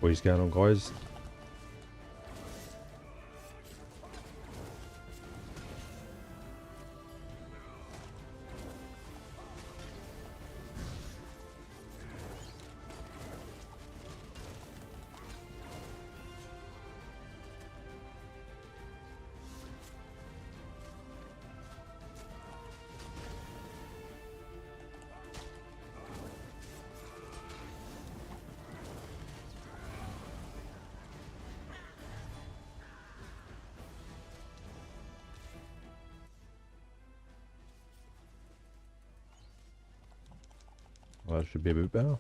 What is going on, guys? Well, that should be a bit better.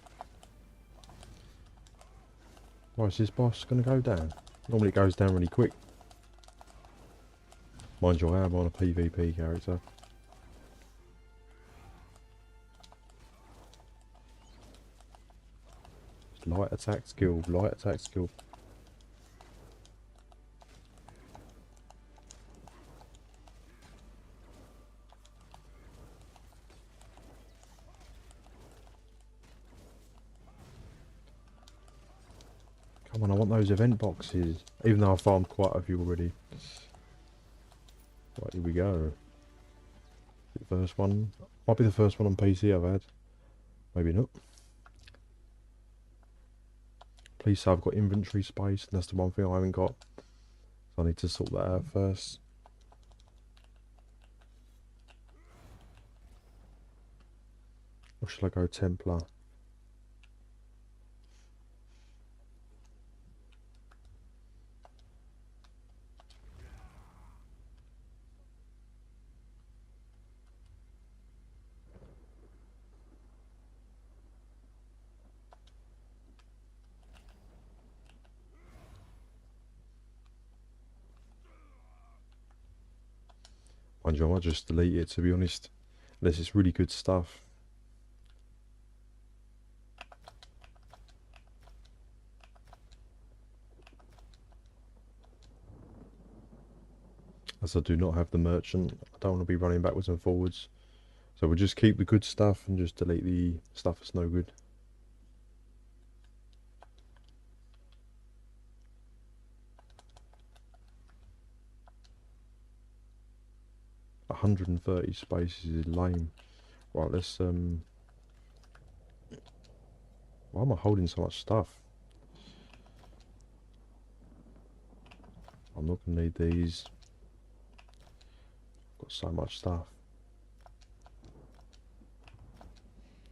Why is this boss going to go down? Normally it goes down really quick. Mind you, I am on a PvP character. Just light attack skill, light attack skill. Come on, I want those event boxes. Even though I farmed quite a few already. Right, here we go. The first one. Might be the first one on PC I've had. Maybe not. Please say I've got inventory space, and that's the one thing I haven't got. So I need to sort that out first. Or should I go Templar? Mind you, I might just delete it, to be honest. Unless it's really good stuff. As I do not have the merchant, I don't want to be running backwards and forwards. So we'll just keep the good stuff and just delete the stuff that's no good. $130 spaces is lame. Right, let's why am I holding so much stuff? I'm not gonna need these. Got so much stuff.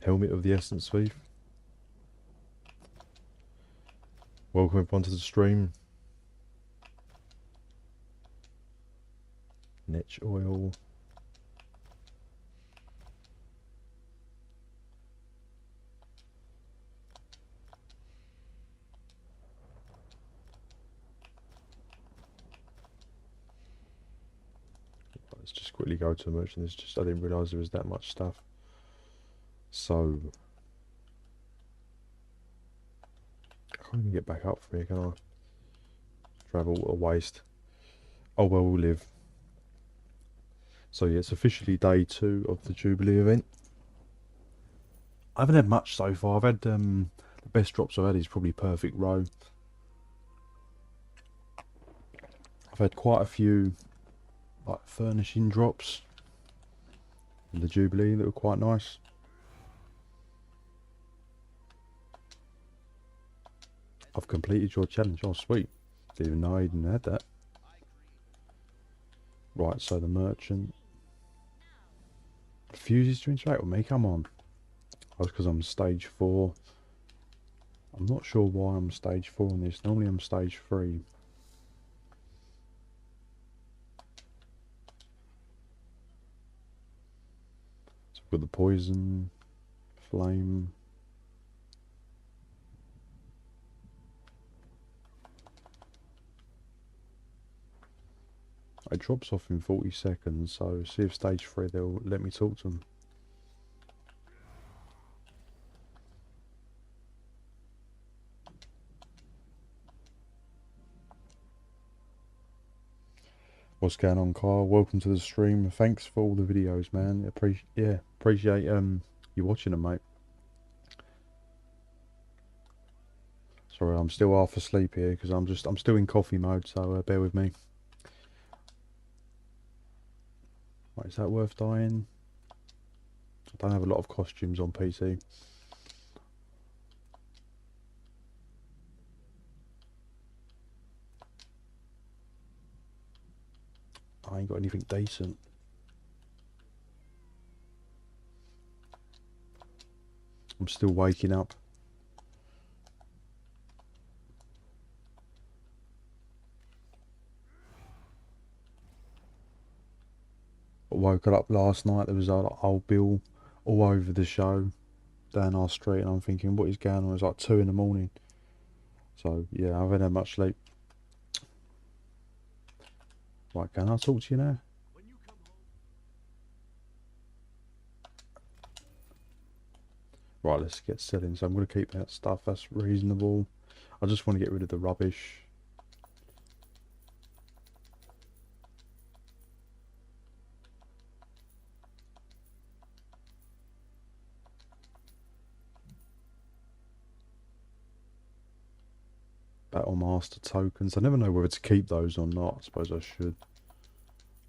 Helmet of the Essence Thief. Welcome everyone to the stream. Netch oil. Let's just quickly go to a merchant. It's just I didn't realise there was that much stuff. So I can't even get back up from here, can I? Travel, what a waste. Oh well, we'll live. So yeah, it's officially day 2 of the Jubilee event. I haven't had much so far. I've had the best drops I've had is probably Perfect Row. I've had quite a few like furnishing drops in the Jubilee that were quite nice. I've completed your challenge. Oh sweet. Didn't even know I even had that. Right, so the merchant refuses to interact with me. Come on. Oh, it's because I'm stage 4. I'm not sure why I'm stage 4 on this. Normally I'm stage 3. So we've got the poison, flame. It drops off in 40 seconds, so see if stage 3 they'll let me talk to them. What's going on, Kyle? Welcome to the stream. Thanks for all the videos, man. Appreciate you watching them, mate. So Sorry, I'm still half asleep here because I'm still in coffee mode, so bear with me. Right, is that worth dying? I don't have a lot of costumes on PC. I ain't got anything decent. I'm still waking up. I woke up last night, there was old Bill all over the show down our street, and I'm thinking, what is going on? It was like 2 in the morning. So, yeah, I haven't had much sleep. Right, can I talk to you now? Right, let's get selling. So I'm going to keep that stuff, that's reasonable. I just want to get rid of the rubbish. Battle Master tokens. I never know whether to keep those or not. I suppose I should.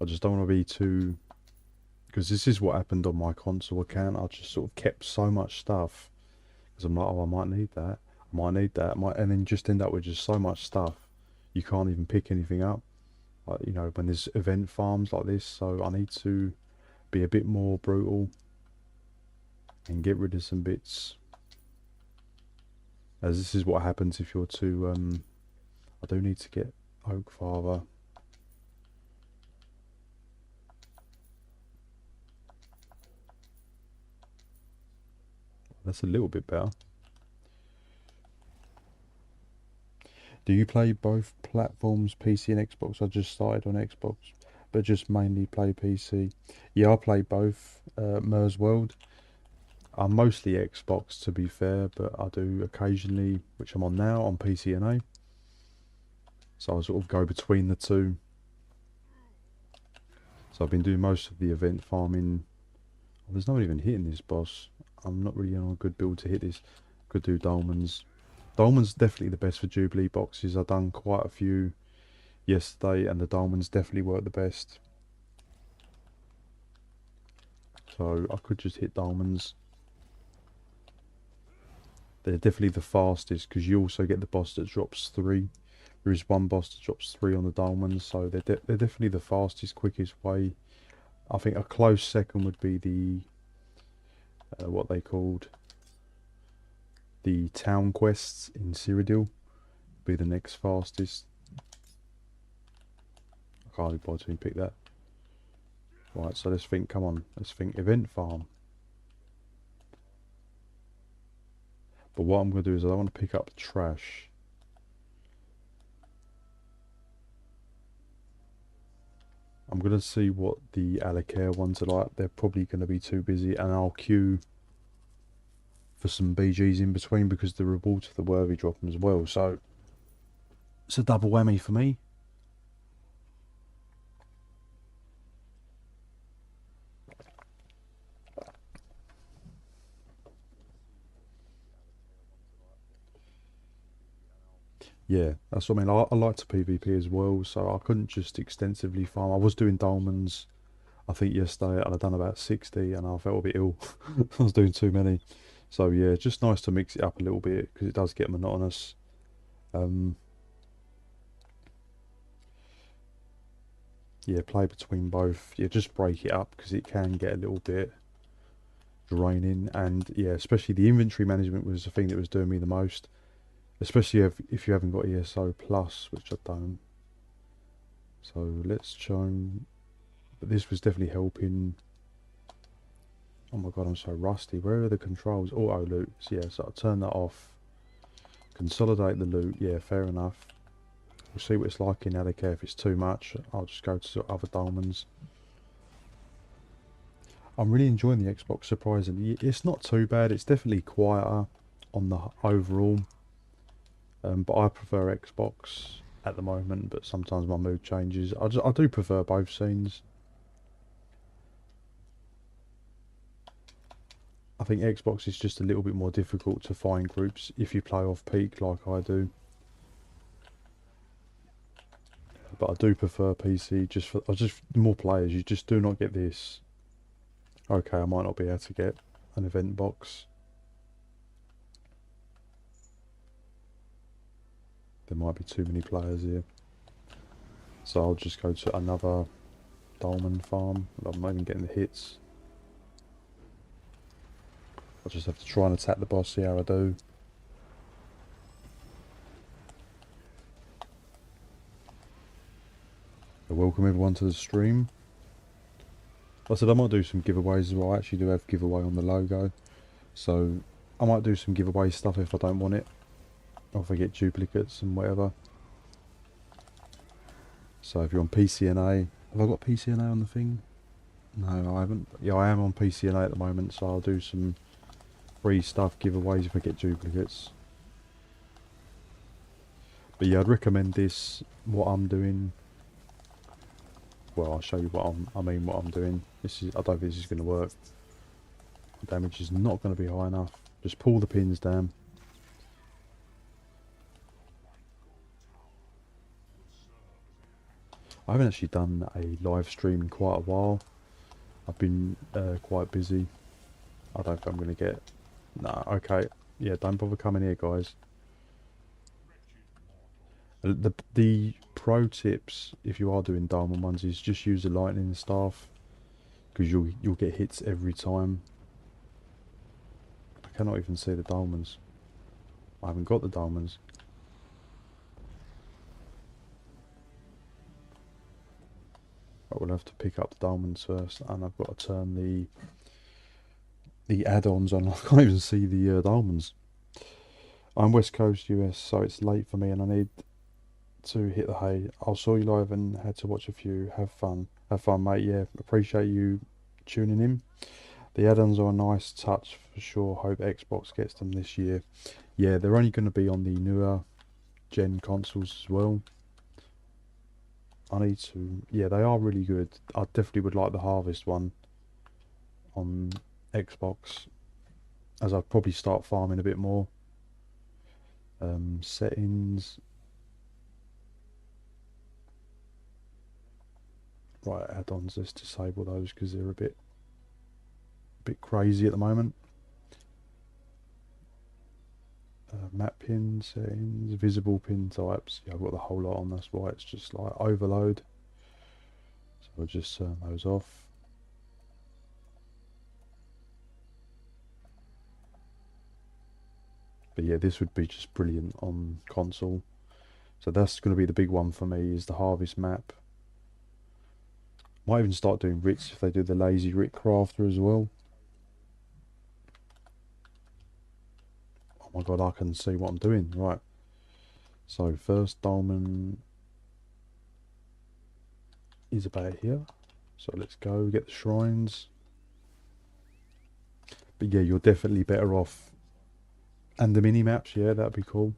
I just don't want to be too... Because this is what happened on my console account. I just sort of kept so much stuff. Because I'm like, oh, I might need that. I might need that. And then just end up with just so much stuff. You can't even pick anything up. Like, you know, when there's event farms like this. So I need to be a bit more brutal. And get rid of some bits. As this is what happens if you're too... I do need to get Oak Father. That's a little bit better. Do you play both platforms, PC and Xbox? I just started on Xbox, but just mainly play PC. Yeah, I play both. Mer's World. I'm mostly Xbox to be fair, but I do occasionally, which I'm on now, on PC and A. So I sort of go between the two. So I've been doing most of the event farming. Oh, there's no one even hitting this boss. I'm not really on a good build to hit this. Could do Dolmens. Dolmen's definitely the best for Jubilee boxes. I've done quite a few yesterday, and the Dolmens definitely work the best. So I could just hit Dolmens. They're definitely the fastest because you also get the boss that drops 3. There is one boss that drops 3 on the Dolmens, so they're definitely the fastest, quickest way. I think a close second would be the what they called the town quests in Cyrodiil. Be the next fastest. I can't be bothered to pick that. Right, so let's think. Come on, let's think event farm. But what I'm going to do is I don't want to pick up the trash. I'm going to see what the Alacare ones are like. They're probably going to be too busy, and I'll queue for some BGs in between because the rewards for the worthy drop them as well. So it's a double whammy for me. Yeah, that's what I mean. I like to PvP as well, so I couldn't just extensively farm. I was doing Dolmens, I think yesterday, and I'd done about 60, and I felt a bit ill. I was doing too many. So yeah, it's just nice to mix it up a little bit because it does get monotonous. Yeah, play between both. Yeah, just break it up because it can get a little bit draining. And yeah, especially the inventory management was the thing that was doing me the most. Especially if you haven't got ESO Plus, which I don't. So let's try and... But this was definitely helping. Oh my god, I'm so rusty. Where are the controls? Auto loot. So yeah, so I'll turn that off. Consolidate the loot. Yeah, fair enough. We'll see what it's like in Alacare. If it's too much, I'll just go to other Dolmens. I'm really enjoying the Xbox, surprisingly. It's not too bad. It's definitely quieter on the overall. But I prefer Xbox at the moment, but sometimes my mood changes. I do prefer both scenes. I think Xbox is just a little bit more difficult to find groups if you play off peak like I do. But I do prefer PC just for just more players. You just do not get this. Okay, I might not be able to get an event box. There might be too many players here. So I'll just go to another Dolmen farm. I'm not even getting the hits. I'll just have to try and attack the boss, see how I do. So welcome everyone to the stream. Like I said I might do some giveaways as well. I actually do have giveaway on the logo. So I might do some giveaway stuff if I don't want it. Or if I get duplicates and whatever. So if you're on PCNA, have I got PCNA on the thing? No, I haven't. Yeah, I am on PCNA at the moment, so I'll do some free stuff, giveaways if I get duplicates. But yeah, I'd recommend this, what I'm doing. Well, I'll show you what what I'm doing. This is, I don't think this is going to work. The damage is not going to be high enough. Just pull the pins down. I haven't actually done a live stream in quite a while. I've been quite busy. I don't think I'm going to get... Nah, okay. Yeah, don't bother coming here, guys. The pro tips, if you are doing diamond ones, is just use the lightning staff. Because you'll get hits every time. I cannot even see the diamonds. I haven't got the diamonds. I will have to pick up the diamonds first, and I've got to turn the add-ons on. I can't even see the diamonds. I'm West Coast US, so it's late for me, and I need to hit the hay. I saw you live and had to watch a few. Have fun, mate. Yeah, appreciate you tuning in. The add-ons are a nice touch for sure. Hope Xbox gets them this year. Yeah, they're only going to be on the newer gen consoles as well. I need to... Yeah, they are really good. I definitely would like the Harvest one on Xbox, as I'd probably start farming a bit more. Settings. Right, add-ons, let's disable those because they're a bit crazy at the moment. Map pin settings, visible pin types. Yeah, I've got the whole lot on, that's why it's just like overload. So we'll just turn those off. But yeah, this would be just brilliant on console. So that's going to be the big one for me, is the Harvest map. Might even start doing writs if they do the lazy writ crafter as well. Oh my god, I can see what I'm doing. Right. So first dolmen is about here. So let's go get the shrines. But yeah, you're definitely better off. And the mini maps, yeah, that'd be cool.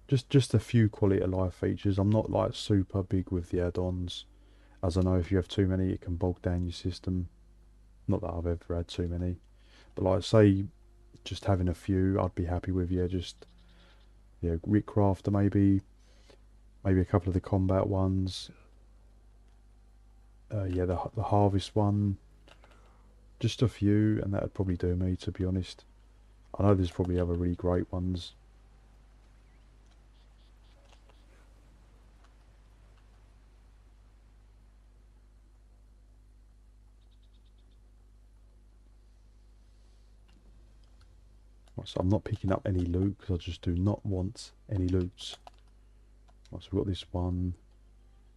Just a few quality of life features. I'm not like super big with the add-ons, as I know if you have too many it can bog down your system. Not that I've ever had too many, but like say just having a few I'd be happy with. Yeah, just yeah, Rick Crafter maybe a couple of the combat ones. Yeah, the Harvest one, just a few, and that would probably do me, to be honest. I know there's probably other really great ones. So I'm not picking up any loot because I just do not want any loots. Right, so we've got this one.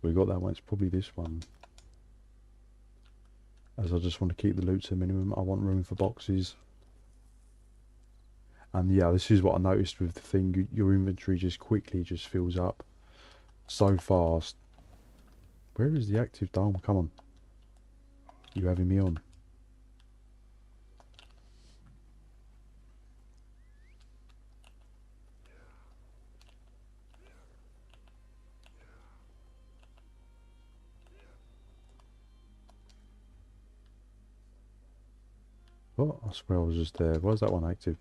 We got that one. It's probably this one. As I just want to keep the loot to a minimum. I want room for boxes. And yeah, this is what I noticed with the thing. Your inventory just quickly just fills up so fast. Where is the active dome? Come on. You having me on? What? I swear I was just there. Why is that one active?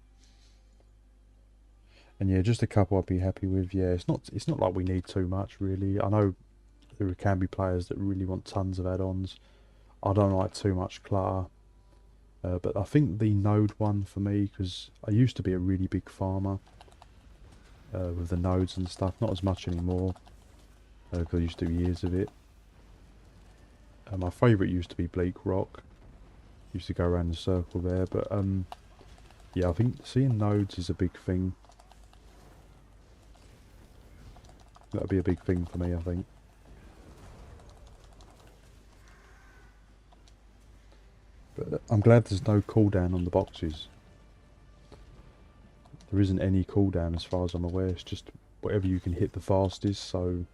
And yeah, just a couple I'd be happy with. Yeah, it's not like we need too much really. I know there can be players that really want tons of add-ons. I don't like too much clutter. But I think the node one for me, because I used to be a really big farmer with the nodes and stuff, not as much anymore, because I used to do years of it. My favourite used to be Bleak Rock. Used to go around the circle there, but yeah, I think seeing nodes is a big thing. That'd be a big thing for me, I think. But I'm glad there's no cooldown on the boxes. There isn't any cooldown as far as I'm aware. It's just whatever you can hit the fastest. So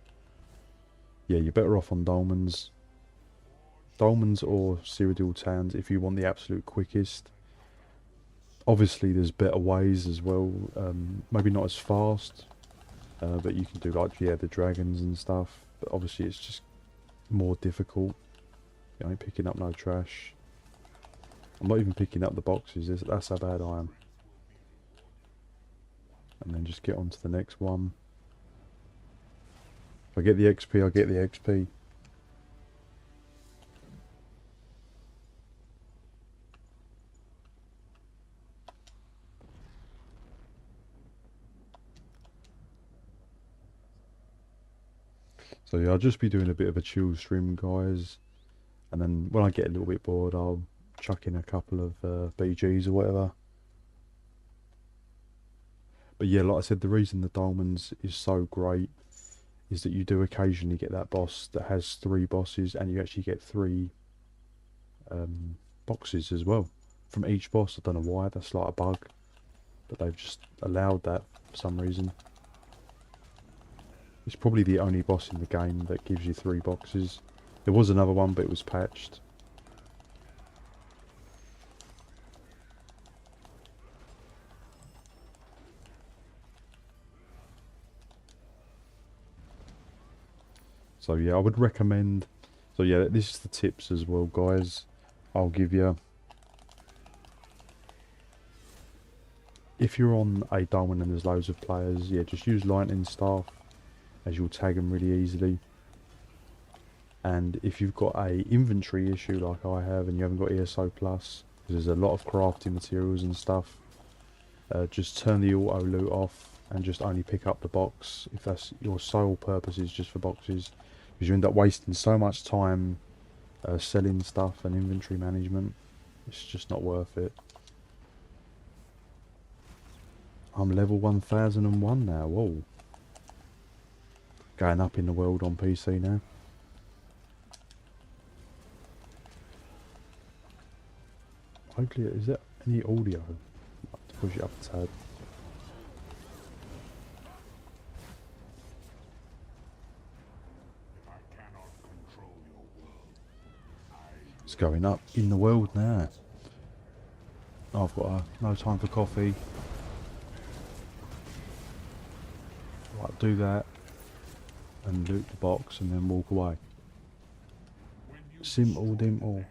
yeah, you're better off on dolmens. Dolmens or Cyrodiil Towns if you want the absolute quickest. Obviously there's better ways as well. Maybe not as fast. But you can do like, yeah, the dragons and stuff. But obviously it's just more difficult. You ain't picking up no trash. I'm not even picking up the boxes. That's how bad I am. And then just get on to the next one. If I get the XP, I get the XP. So yeah, I'll just be doing a bit of a chill stream, guys. And then when I get a little bit bored, I'll chuck in a couple of BGs or whatever. But yeah, like I said, the reason the dolmens is so great is that you do occasionally get that boss that has 3 bosses, and you actually get 3 boxes as well from each boss. I don't know why, that's like a bug, but they've just allowed that for some reason. It's probably the only boss in the game that gives you 3 boxes. There was another one, but it was patched. So yeah, I would recommend... So yeah, this is the tips as well, guys. I'll give you... If you're on a dolmen and there's loads of players, yeah, just use lightning staff, as you'll tag them really easily. And if you've got a inventory issue like I have and you haven't got ESO plus, because there's a lot of crafting materials and stuff, just turn the auto loot off and just only pick up the box if that's your sole purpose, is just for boxes, because you end up wasting so much time selling stuff and inventory management. It's just not worth it. I'm level 1001 now. Whoa, going up in the world on PC now. Hopefully, is there any audio? I'll have to push it up a tad. It's going up in the world now. I've got no time for coffee. Right, do that and loot the box and then walk away. Simple dimple.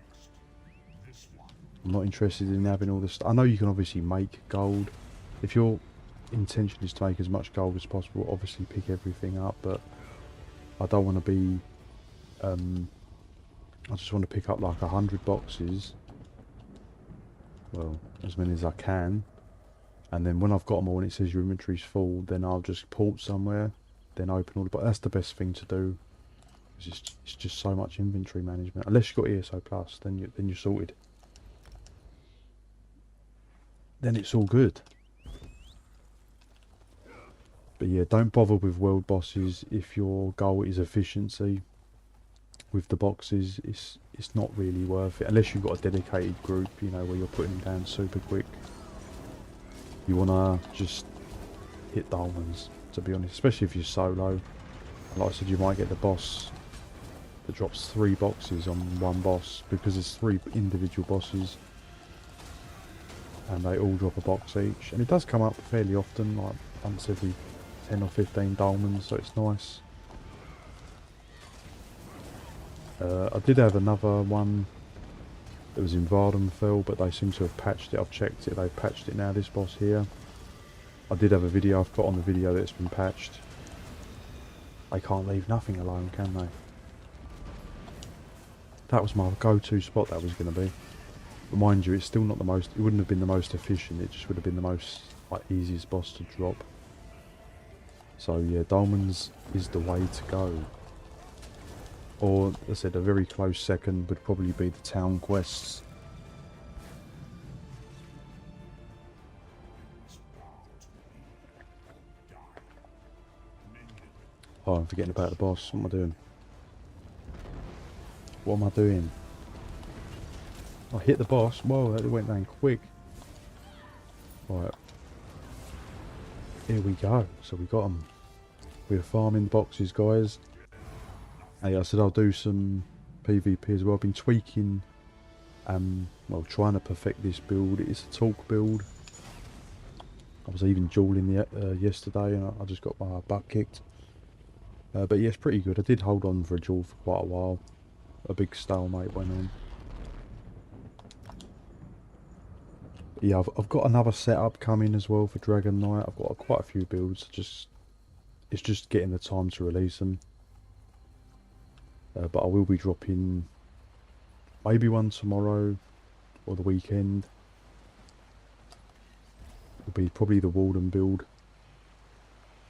I'm not interested in having all this. I know you can obviously make gold. If your intention is to make as much gold as possible, obviously pick everything up, but I don't want to be... I just want to pick up like 100 boxes. Well, as many as I can. And then when I've got them all and it says your inventory's full, then I'll just port somewhere, then open all the boxes. That's the best thing to do. It's just so much inventory management. Unless you've got ESO plus, then you're sorted. Then it's all good. But yeah, don't bother with world bosses if your goal is efficiency. With the boxes, it's not really worth it unless you've got a dedicated group, you know, where you're putting them down super quick. You wanna just hit dolmens, to be honest, especially if you're solo. Like I said, you might get the boss that drops 3 boxes on one boss, because there's 3 individual bosses and they all drop a box each, and it does come up fairly often, like once every 10 or 15 dolmens, so it's nice. I did have another one It was in Vardenfell, but they seem to have patched it. I've checked it, they've patched it now, this boss here. I did have a video, I've put on the video that it's been patched. They can't leave nothing alone, can they? That was my go-to spot, that was going to be. But mind you, it's still not the most, it wouldn't have been the most efficient, it just would have been the most, like, easiest boss to drop. So yeah, Dolmen's is the way to go. Or, as I said, a very close second would probably be the town quests. Oh, I'm forgetting about the boss. What am I doing? What am I doing? I hit the boss. Whoa, that went down quick. Right. Here we go. So we got them. We're farming boxes, guys. Hey, I said I'll do some PvP as well. I've been tweaking, well, trying to perfect this build. It's a talk build. I was even dueling yesterday and I just got my butt kicked. But yeah, it's pretty good. I did hold on for a duel for quite a while. A big stalemate went on. Yeah, I've got another setup coming as well for Dragon Knight. I've got quite a few builds. It's just getting the time to release them. But I will be dropping maybe one tomorrow or the weekend. It'll be probably the Walden build.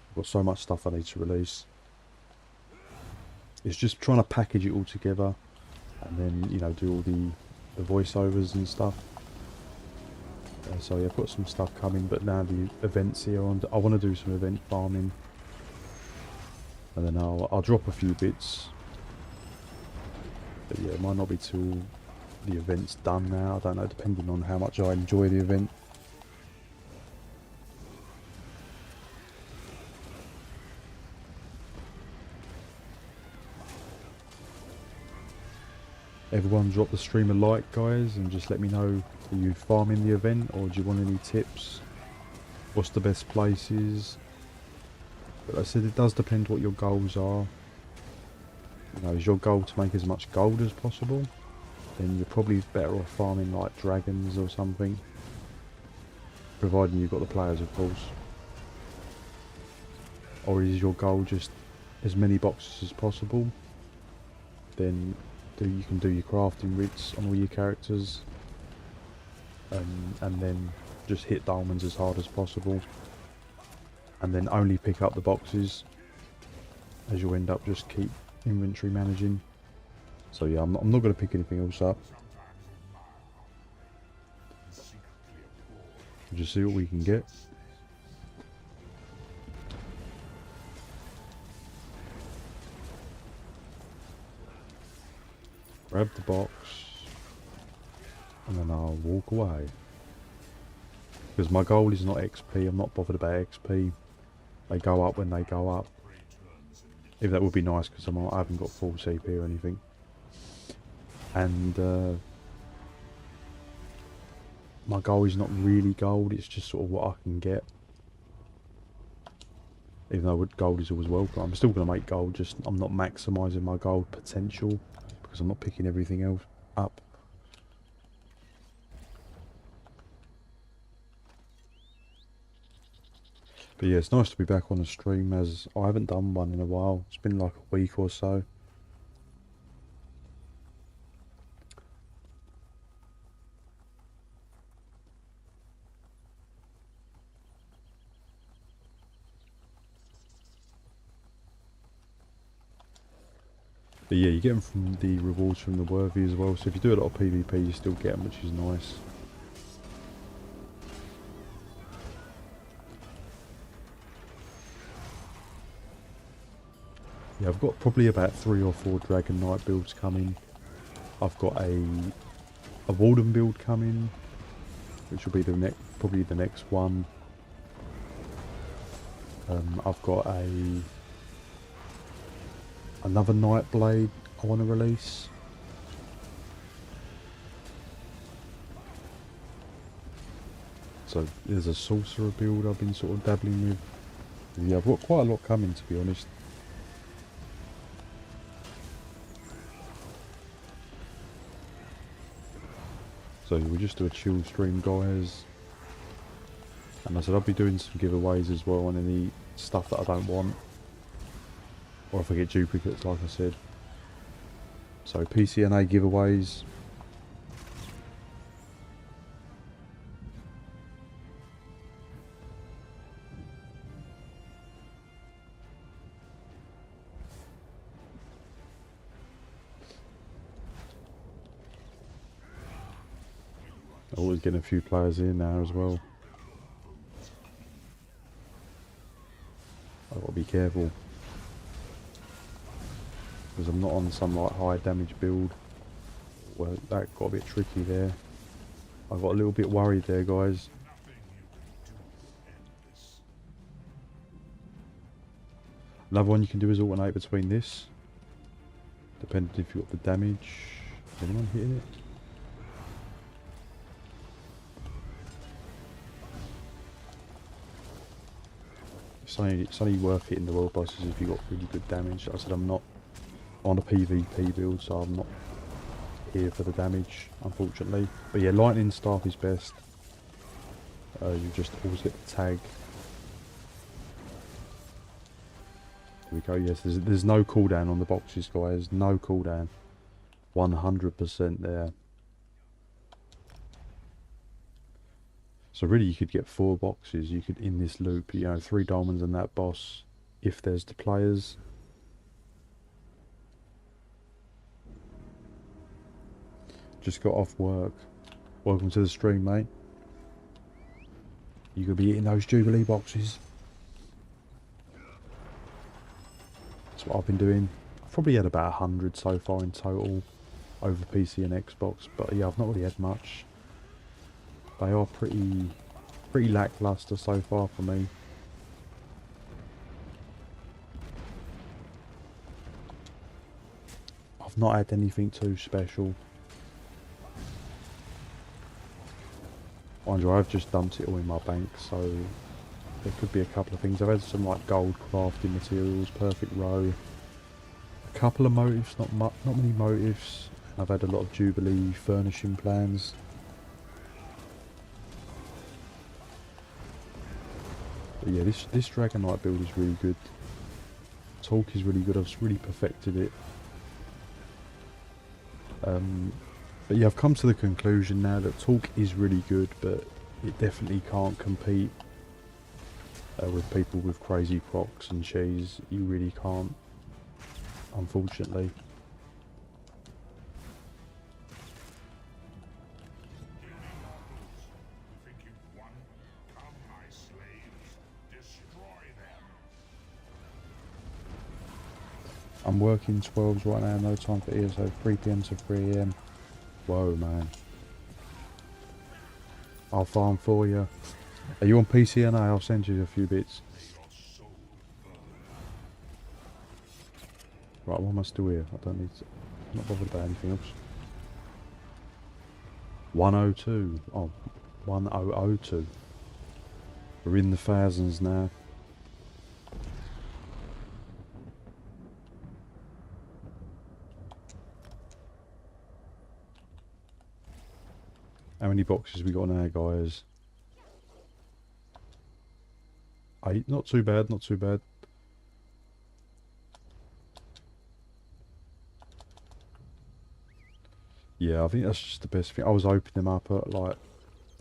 I've got so much stuff I need to release. It's just trying to package it all together and then, you know, do all the voiceovers and stuff. So yeah, I've got some stuff coming, but now the events here, I want to do some event farming. And then I'll drop a few bits. But yeah, it might not be till the event's done now. I don't know, depending on how much I enjoy the event. Everyone drop the stream a like, guys, and just let me know, are you farming the event or do you want any tips? What's the best places? But like I said, it does depend what your goals are. You know, is your goal to make as much gold as possible? Then you're probably better off farming like dragons or something. Providing you've got the players, of course. Or is your goal just as many boxes as possible? Then you can do your crafting writs on all your characters. And then just hit diamonds as hard as possible. And then only pick up the boxes. As you'll end up just keep inventory managing. So yeah, I'm not going to pick anything else up. Just see what we can get. Grab the box. And then I'll walk away. Because my goal is not XP, I'm not bothered about XP. They go up when they go up. If that would be nice, because I haven't got full CP or anything. And my goal is not really gold, it's just sort of what I can get. Even though gold is always welcome, I'm still going to make gold, just I'm not maximising my gold potential. Because I'm not picking everything else up. But yeah, it's nice to be back on the stream, as I haven't done one in a while. It's been like a week or so. But yeah, you get them from the rewards from the worthy as well. So if you do a lot of PvP, you still get them, which is nice. Yeah, I've got probably about 3 or 4 Dragon Knight builds coming. I've got a Walden build coming, which will be probably the next one. I've got another Night Blade I want to release. So there's a Sorcerer build I've been sort of dabbling with. Yeah, I've got quite a lot coming, to be honest. So we just do a chill stream, guys. And I said I'll be doing some giveaways as well on any stuff that I don't want. Or if I get duplicates, like I said. So PCNA giveaways. Always getting a few players in now as well. I've got to be careful. Because I'm not on some like high damage build. Well, that got a bit tricky there. I got a little bit worried there, guys. Another one you can do is alternate between this. Depending if you've got the damage. Is anyone hitting it? It's only worth hitting the world bosses if you've got really good damage. Like I said, I'm not on a PvP build, so I'm not here for the damage, unfortunately. But yeah, lightning staff is best. You just always get the tag. Here we go. Yes, there's no cooldown on the boxes, guys. No cooldown. 100% there. So really, you could get 4 boxes. You could in this loop, you know, 3 diamonds and that boss, if there's the players. Just got off work. Welcome to the stream, mate. You could be eating those Jubilee boxes. That's what I've been doing. I've probably had about 100 so far in total over PC and Xbox, but yeah, I've not really had much. They are pretty lackluster so far for me. I've not had anything too special. Mind you, I've just dumped it all in my bank, so there could be a couple of things. I've had some like gold crafting materials, perfect row, a couple of motives, not many motives. I've had a lot of Jubilee furnishing plans. But yeah, this Dragon Knight build is really good. Talk is really good. I've really perfected it. But yeah, I've come to the conclusion now that Talk is really good, but it definitely can't compete with people with crazy procs and cheese. You really can't, unfortunately. I'm working 12s right now, no time for ESO, 3 PM to 3 AM. Whoa, man. I'll farm for you. Are you on PCNA? I'll send you a few bits. Right, why am I still here? I don't need to... I'm not bothered about anything else. 102. Oh, 1002. We're in the thousands now. How many boxes we got now, guys? 8. Not too bad, not too bad. Yeah, I think that's just the best thing. I was opening them up at, like,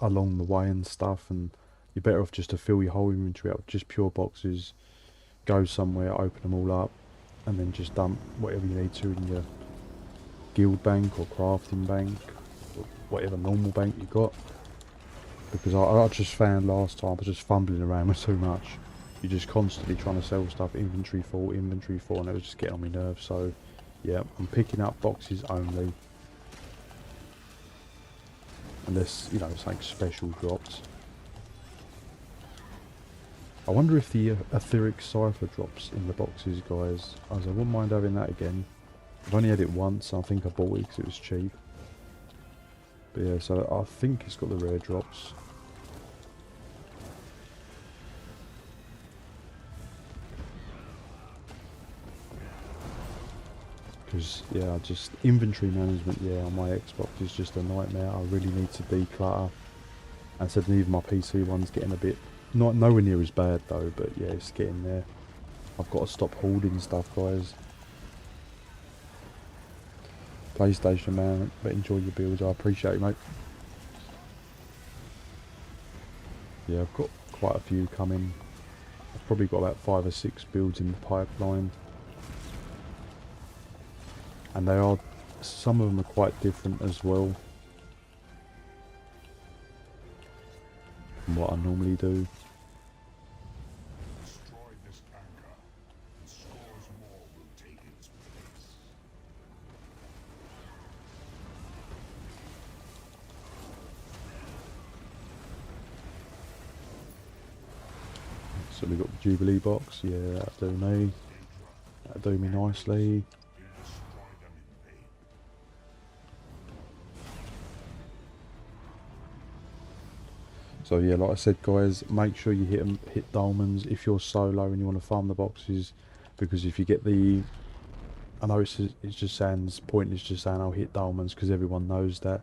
along the way and stuff, and you're better off just to fill your whole inventory up with just pure boxes, go somewhere, open them all up, and then just dump whatever you need to in your guild bank or crafting bank, or whatever normal bank you got. Because I just found last time I was just fumbling around with too much. You're just constantly trying to sell stuff, inventory full, and it was just getting on my nerves. So yeah, I'm picking up boxes only. Unless, you know, something special drops. I wonder if the etheric cipher drops in the boxes, guys. I wouldn't mind having that again. I've only had it once, I think I bought it because it was cheap. But yeah, so I think it's got the rare drops. Because, yeah, just inventory management, yeah, on my Xbox is just a nightmare. I really need to declutter. And so even my PC one's getting a bit, not nowhere near as bad though, but yeah, it's getting there. I've got to stop hoarding stuff, guys. PlayStation man, but enjoy your builds. I appreciate it, mate. Yeah, I've got quite a few coming. I've probably got about 5 or 6 builds in the pipeline. And they are, some of them are quite different as well from what I normally do. So we've got the Jubilee box, yeah, that'll do me. That'll do me nicely. So yeah, like I said guys, make sure you hit dolmens if you're solo and you want to farm the boxes, because if you get the, I know it just sounds pointless just saying I'll hit dolmens because everyone knows that,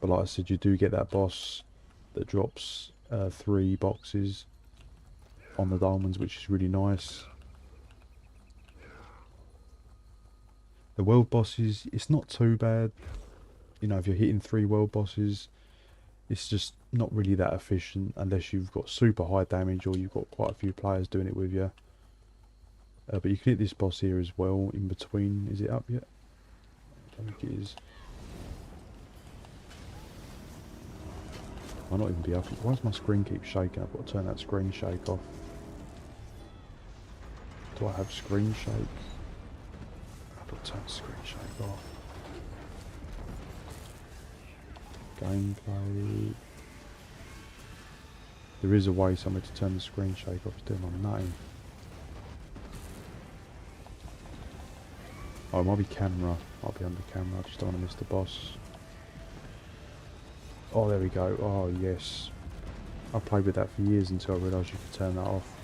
but like I said, you do get that boss that drops 3 boxes on the dolmens, which is really nice. The world bosses, it's not too bad, you know, if you're hitting 3 world bosses. It's just not really that efficient unless you've got super high damage or you've got quite a few players doing it with you. But you can hit this boss here as well in between. Is it up yet? I don't think it is. Might not even be up. Why does my screen keep shaking? I've got to turn that screen shake off. Do I have screen shake? I've got to turn the screen shake off. Gameplay. There is a way somewhere to turn the screen shake off. It's doing my nutting. Oh, it might be camera. Might be under camera. I just don't want to miss the boss. Oh, there we go. Oh, yes. I played with that for years until I realised you could turn that off.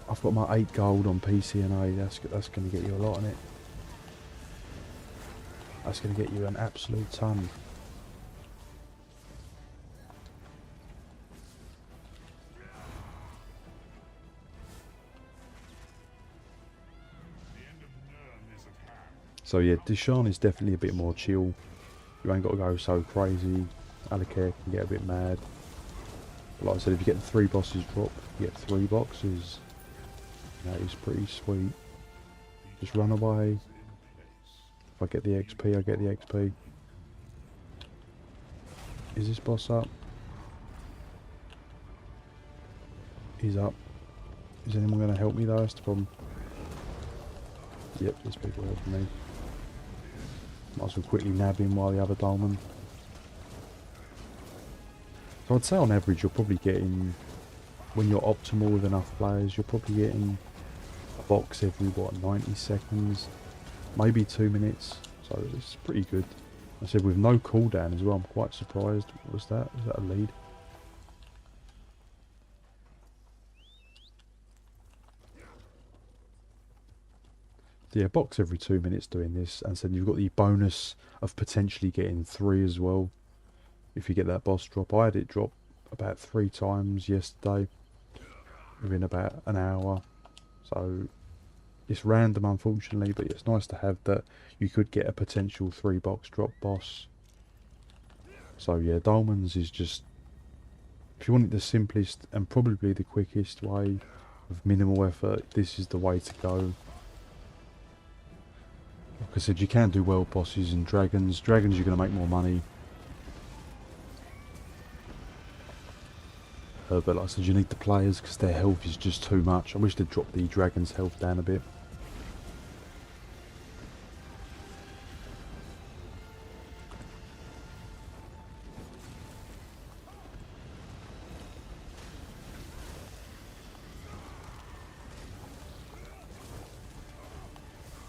I've got my 8 gold on PC and A. That's going to get you a lot on it. That's going to get you an absolute ton. So yeah, Deshaun is definitely a bit more chill. You ain't got to go so crazy. Alakir can get a bit mad. But like I said, if you get the 3 bosses drop, you get 3 boxes. That is pretty sweet. Just run away. If I get the XP, I get the XP. Is this boss up? He's up. Is anyone going to help me though? That's the problem. Yep, there's people helping me. Might as well quickly nab him while the other dolmen. So I'd say on average you're probably getting, when you're optimal with enough players, you're probably getting a box every, what, 90 seconds? Maybe 2 minutes. So it's pretty good. I said with no cooldown as well, I'm quite surprised. What was that? Was that a lead? Yeah, box every 2 minutes doing this, and so you've got the bonus of potentially getting 3 as well if you get that boss drop. I had it drop about 3 times yesterday within about an hour, so it's random unfortunately, but it's nice to have that you could get a potential 3 box drop boss. So yeah, Dolmens is just, if you want it the simplest and probably the quickest way with minimal effort, this is the way to go. Like I said, you can do world bosses and dragons. Dragons, you're going to make more money. But like I said, you need the players because their health is just too much. I wish they'd drop the dragon's health down a bit.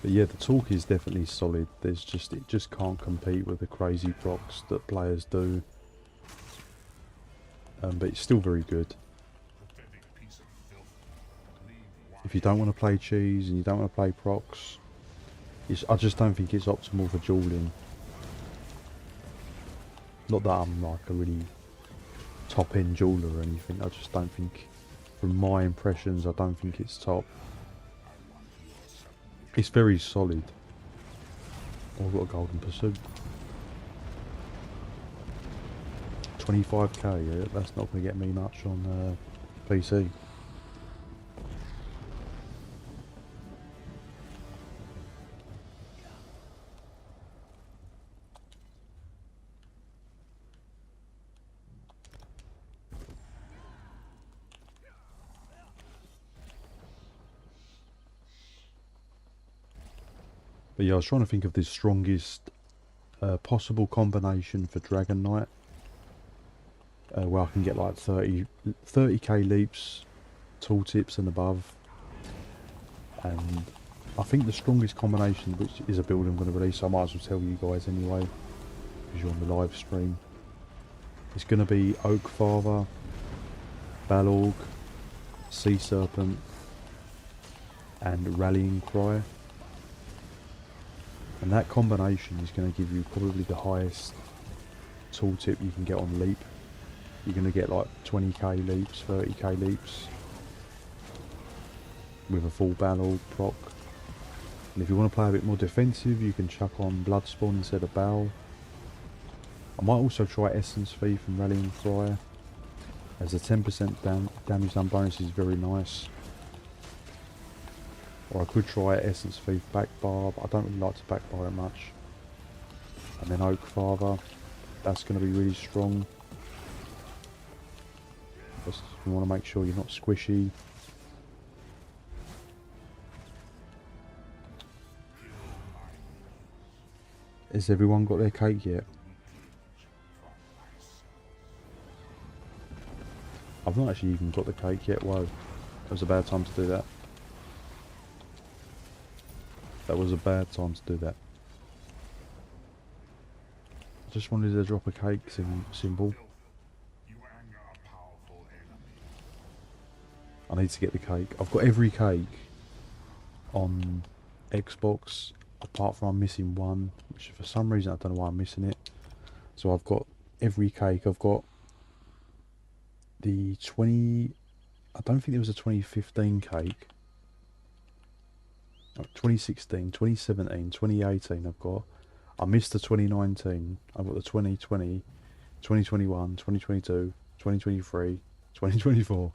But yeah, the talk is definitely solid. It just can't compete with the crazy procs that players do. But it's still very good. If you don't want to play cheese and you don't want to play procs, I just don't think it's optimal for dueling. Not that I'm like a really top end jeweler or anything, I just don't think, from my impressions, I don't think it's top. It's very solid. Oh, I've got a golden pursuit. 25k, yeah, that's not going to get me much on PC. But yeah, I was trying to think of the strongest possible combination for Dragon Knight. Where I can get like 30k leaps, tooltips and above. And I think the strongest combination, which is a build I'm going to release, I might as well tell you guys anyway, because you're on the live stream. It's going to be Oak Father, Balorg, Sea Serpent, and Rallying Cry. And that combination is going to give you probably the highest tooltip you can get on leap. You're going to get like 20k leaps, 30k leaps with a full Balorg proc. And if you want to play a bit more defensive, you can chuck on Bloodspawn instead of Bal. I might also try Essence Thief and Rallying Cry, as the 10% damage done bonus is very nice. Or I could try Essence Thief Backbar, but I don't really like to backbar it much. And then Oak Father, that's going to be really strong. Just you want to make sure you're not squishy. Has everyone got their cake yet? I've not actually even got the cake yet. Whoa, that was a bad time to do that. That was a bad time to do that. I just wanted to drop a cake symbol. I need to get the cake. I've got every cake on Xbox, apart from I'm missing one, which for some reason I don't know why I'm missing it. So I've got every cake. I've got the 20... I don't think there was a 2015 cake. 2016, 2017, 2018 I've got. I missed the 2019. I've got the 2020, 2021, 2022, 2023, 2024.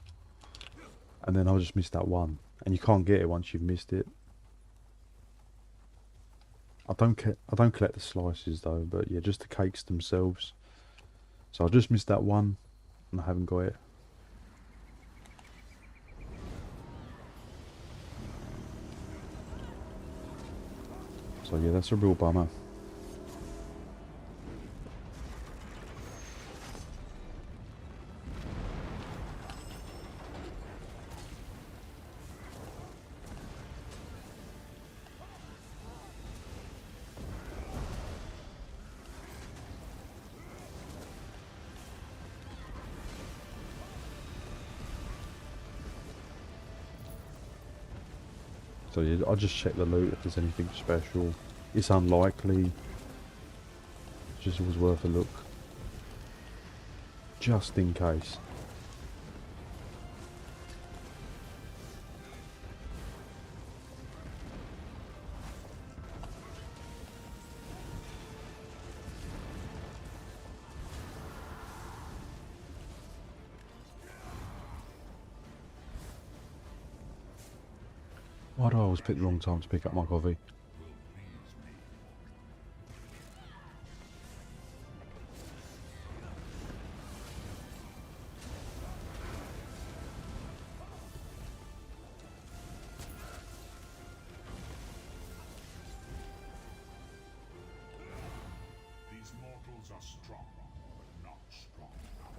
And then I'll just miss that one. And you can't get it once you've missed it. I don't collect the slices though, but yeah, just the cakes themselves. So I just missed that one, and I haven't got it. So yeah, that's a real bummer. So yeah, I'll just check the loot if there's anything special. It's unlikely. Just was worth a look. Just in case. Why do I always pick the wrong time to pick up my coffee? These mortals are strong, but not strong enough.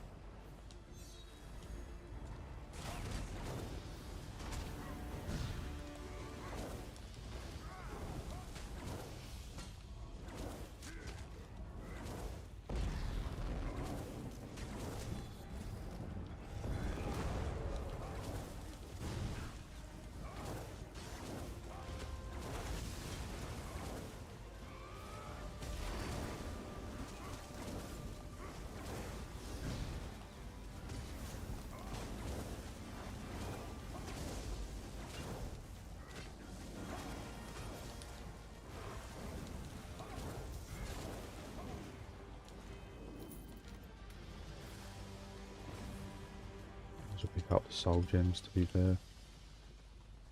to pick up the soul gems, to be fair.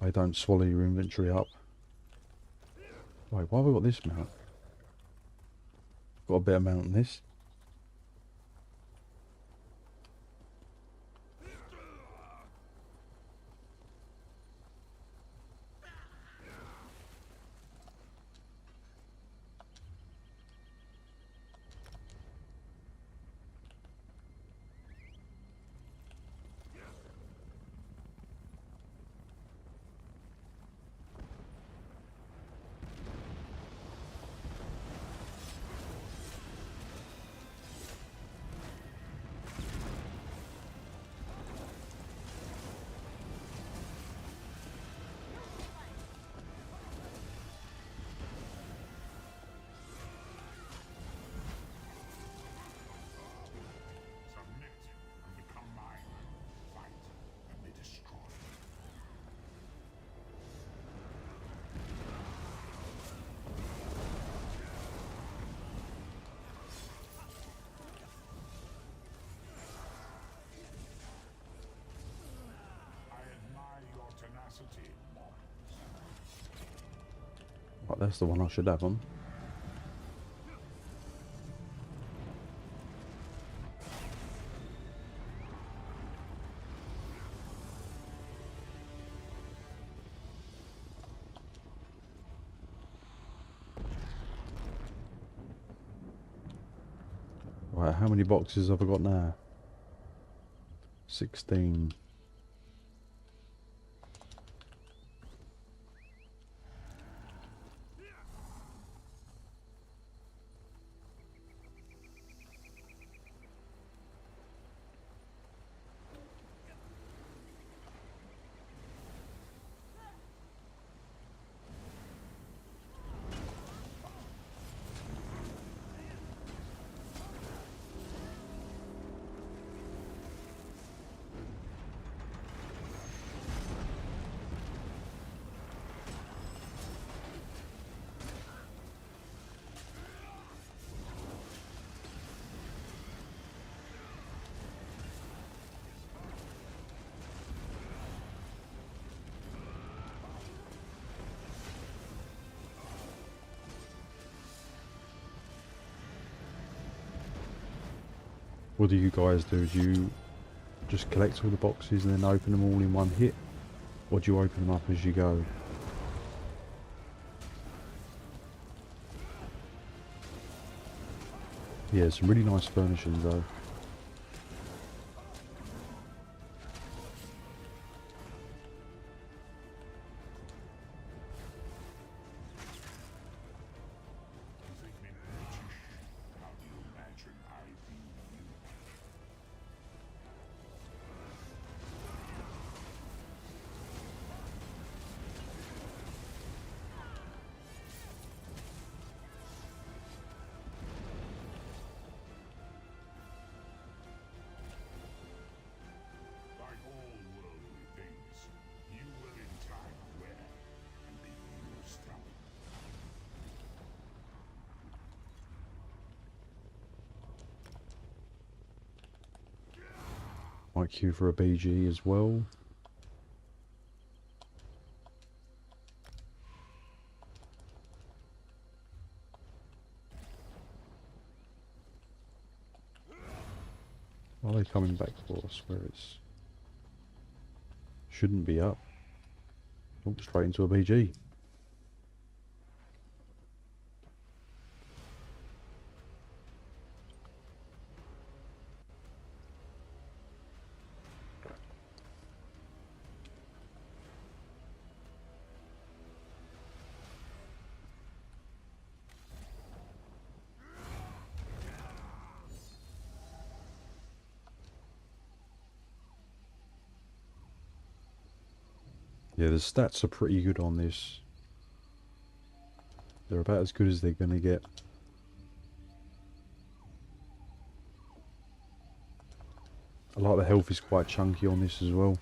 They don't swallow your inventory up. Wait, why have we got this mount? Got a better mount than this. Submit and become mine. Fight and be destroyed. I admire your tenacity, mortals. Right, that's the one I should have on. Right, how many boxes have I got now? 16. What do you guys do? Do you just collect all the boxes and then open them all in one hit? Or do you open them up as you go? Yeah, some really nice furnishings though. You think me brutish? How do you imagine I view you? Like all worldly things, you will in time wear and be used up. Might queue for a BG as well. Are they coming back for us where it's... Shouldn't be up. Oh, straight into a BG. Yeah, the stats are pretty good on this. They're about as good as they're going to get. I like the health is quite chunky on this as well.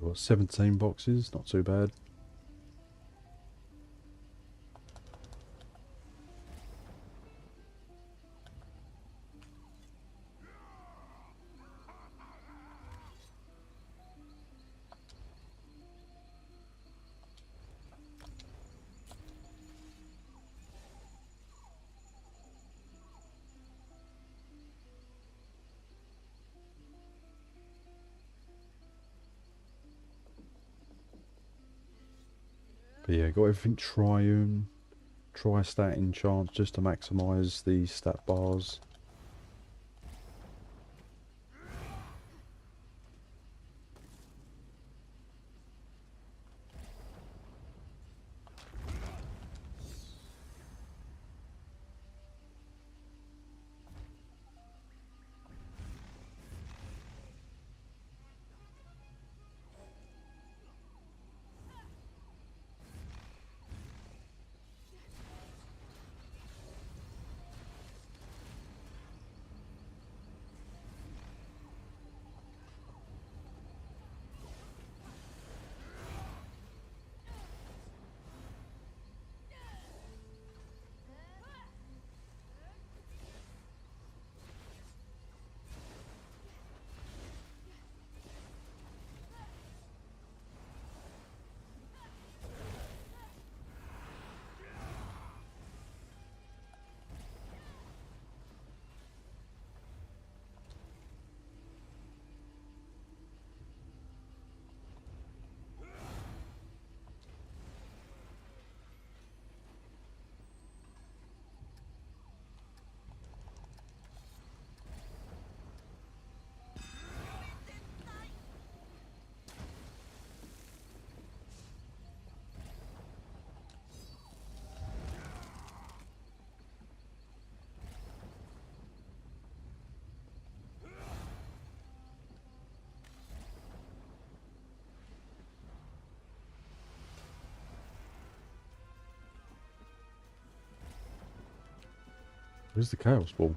Got 17 boxes, not too bad. But yeah, got everything triune, tri-stat enchant just to maximise the stat bars. Where's the chaos ball?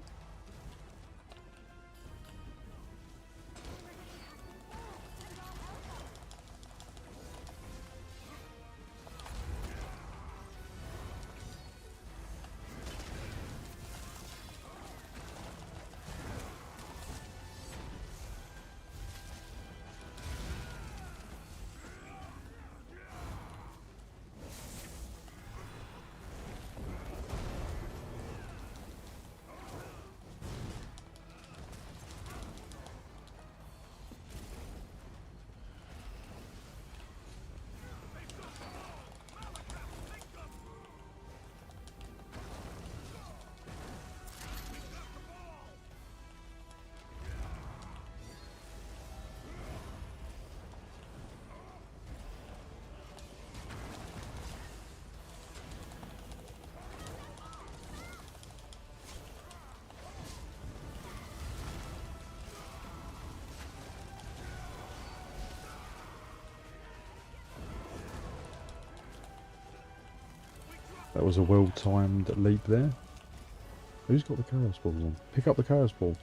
That was a well-timed leap there. Who's got the chaos balls on? Pick up the chaos ball.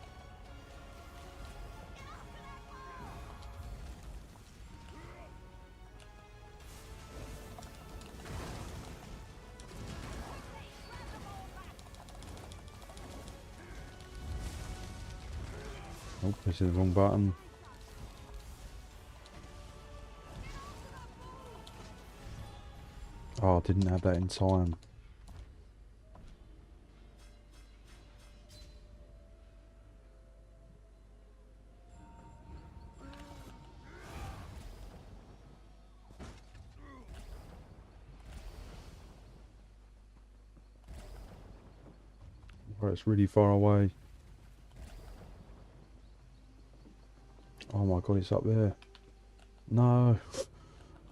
Oh, pressing the wrong button. Oh, I didn't have that in time. Oh, it's really far away. Oh my god, it's up there. No.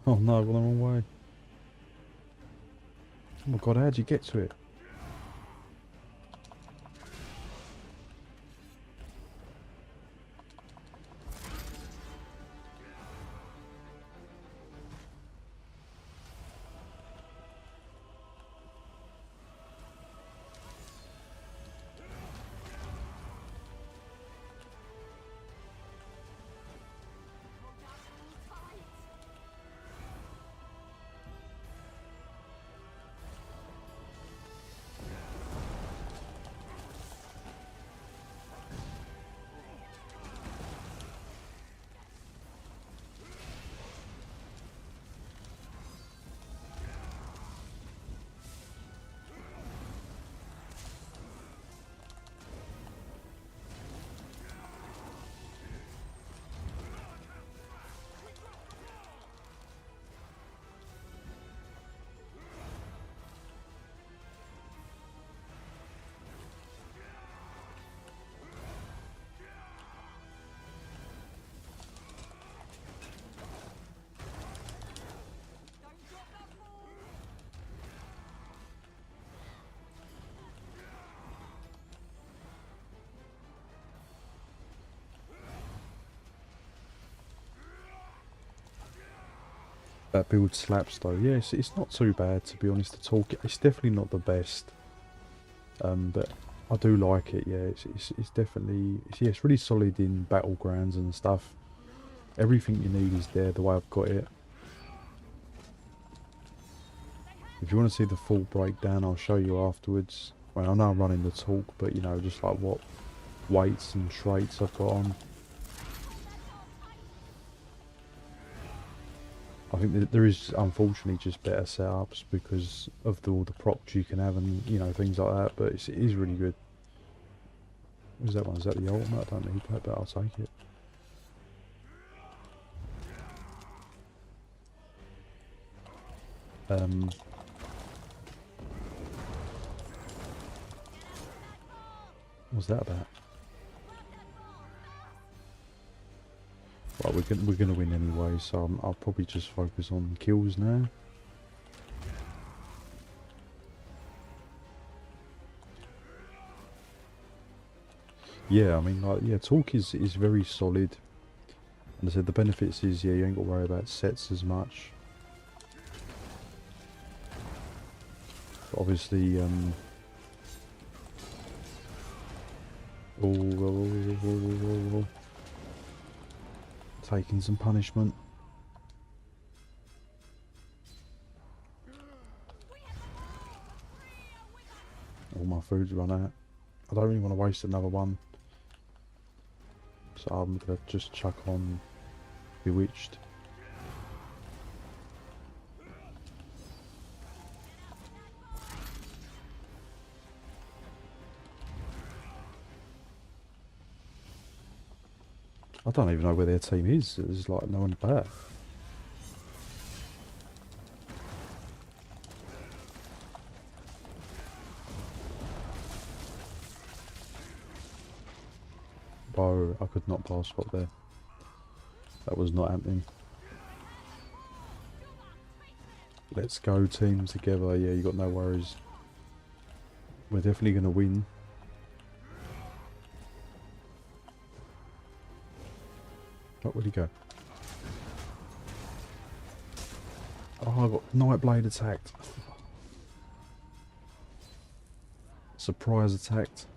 Oh no, I'm the wrong way. Oh my god, how'd you get to it? That build slaps though. Yeah, it's not too bad to be honest. The talk it's definitely not the best. But I do like it. Yeah, it's definitely yeah, it's really solid in battlegrounds and stuff. Everything you need is there the way I've got it. If you want to see the full breakdown, I'll show you afterwards. Well, I know I'm running the talk, but you know, just like what weights and traits I've got on. I think that there is unfortunately just better setups because of all the procs you can have and you know things like that. But it is really good. What's that one? Is that the ultimate? I don't need that, but I'll take it. What's that about? Well, we're gonna win anyway, so I'll probably just focus on kills now. Yeah, I mean, like, yeah, talk is very solid. And I said the benefits is, yeah, you ain't got to worry about sets as much. But obviously, oh, taking some punishment. All my food's run out. I don't really want to waste another one. So I'm gonna just chuck on Bewitched. I don't even know where their team is. There's like no one there. Bro, I could not pass spot there. That was not happening. Let's go team together. Yeah, you got no worries. We're definitely going to win. What would he go? Oh, I got Nightblade attacked. Surprise attacked.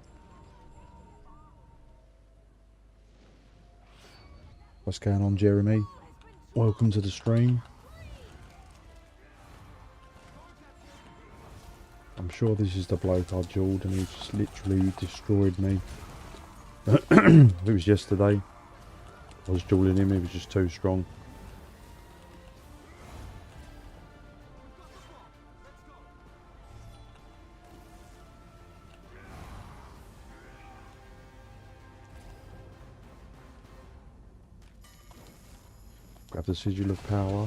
What's going on, Jeremy? Welcome to the stream. I'm sure this is the bloke I duelled and he just literally destroyed me. It was yesterday. I was dueling him, he was just too strong. Grab the Sigil of Power.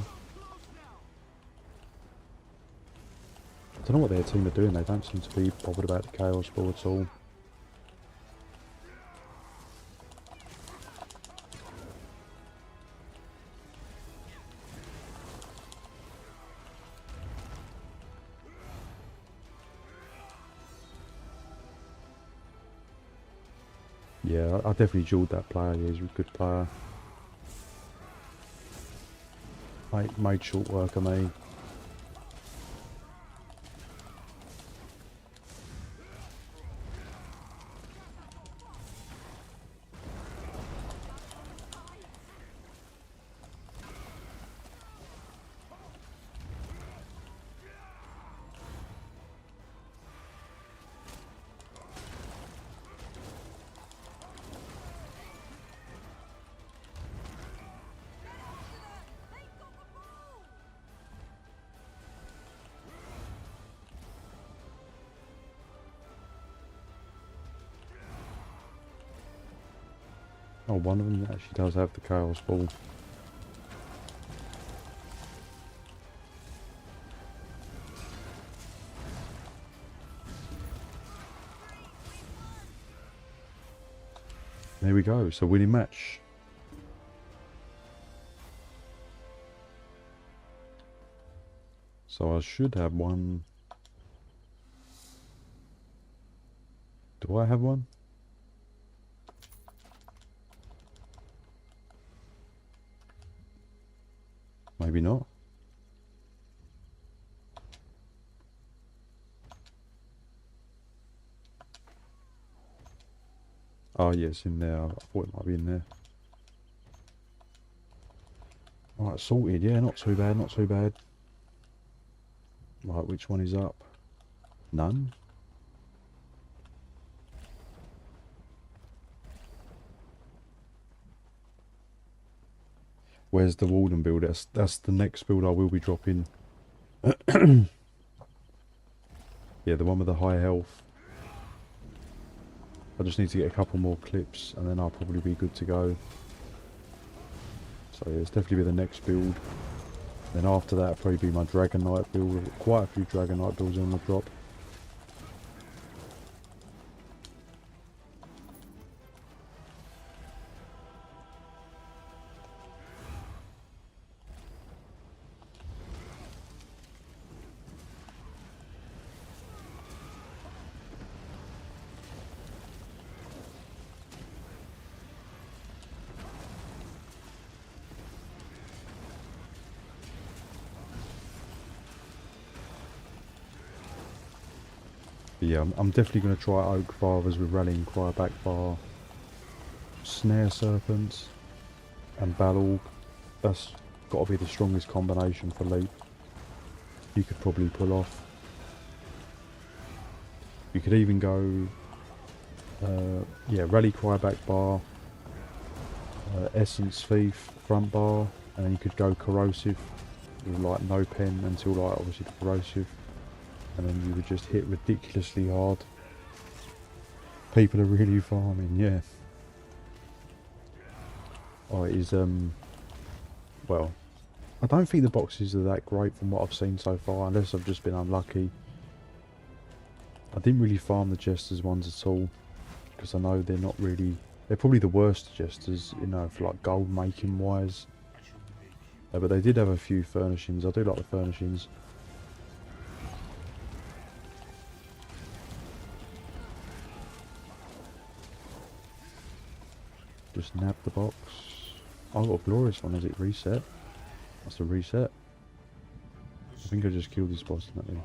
I don't know what their team are doing, they don't seem to be bothered about the Chaos Ball at all. Yeah, I definitely duelled that player, he's a good player. Made short work of me. Oh, one of them actually does have the Chaos Ball. There we go, so winning match. So I should have one. Do I have one? Maybe not. Oh, yeah, it's in there. I thought it might be in there. Right, sorted. Yeah, not too bad, not too bad. Right, which one is up? None? Where's the Warden build? That's the next build I will be dropping. Yeah, the one with the high health. I just need to get a couple more clips and then I'll probably be good to go. So yeah, it's definitely be the next build. Then after that, it'll probably be my Dragon Knight build. I've got quite a few Dragon Knight builds on the drop. But yeah, I'm definitely going to try Oak Fathers with Rallying Cry, Backfire, Snare Serpents, and Balorg. That's got to be the strongest combination for Leap you could probably pull off. You could even go, yeah, Rally Cry back bar, Essence Thief front bar, and then you could go Corrosive with like no pen until like obviously the Corrosive, and then you would just hit ridiculously hard. People are really farming, yeah. Oh, it is, well, I don't think the boxes are that great from what I've seen so far, unless I've just been unlucky. I didn't really farm the Jesters ones at all, because I know they're not really... They're probably the worst Jesters, you know, for like gold making wise. But they did have a few furnishings. I do like the furnishings. Just nab the box. Oh, I've got a glorious one. Is it reset? That's a reset. I think I just killed this boss, didn't I?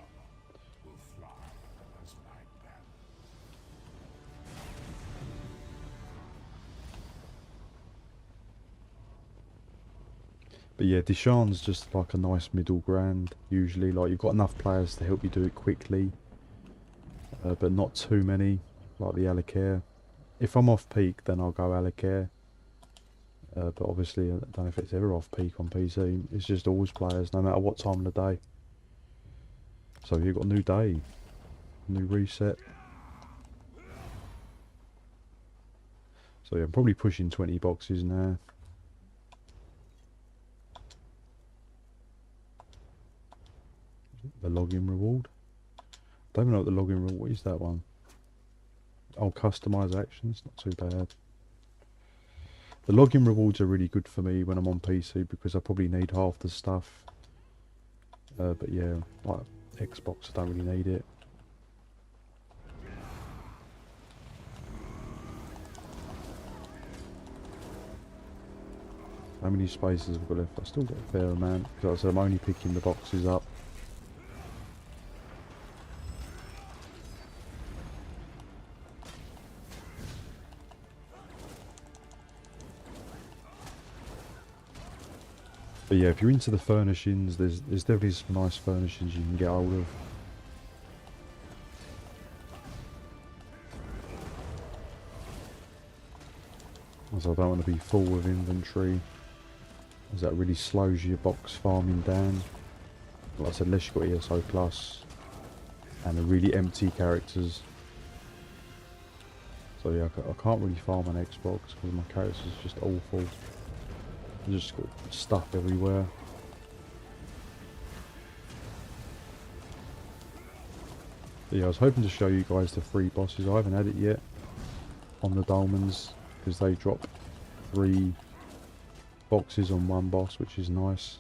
But yeah, Deshawn's just like a nice middle ground, usually. Like, you've got enough players to help you do it quickly, but not too many, like the Alakir. If I'm off peak, then I'll go Alakir. But obviously, I don't know if it's ever off peak on PC. It's just always players, no matter what time of the day. So you've got a new day, new reset. So yeah, I'm probably pushing 20 boxes now. The login reward. Don't even know what the login reward is. That one. Oh, customize actions. Not too bad. The login rewards are really good for me when I'm on PC because I probably need half the stuff. But yeah, like Xbox, I don't really need it. How many spaces have I got left? I've still got a fair amount because I said I'm only picking the boxes up. But yeah, if you're into the furnishings, there's definitely some nice furnishings you can get hold of. As I don't want to be full of inventory, as that really slows your box farming down. Like I said, unless you've got ESO Plus and a really empty characters. So yeah, I can't really farm on Xbox because my characters is just awful. I just got stuff everywhere. But yeah, I was hoping to show you guys the 3 bosses. I haven't had it yet on the Dolmens because they drop 3 boxes on 1 boss, which is nice.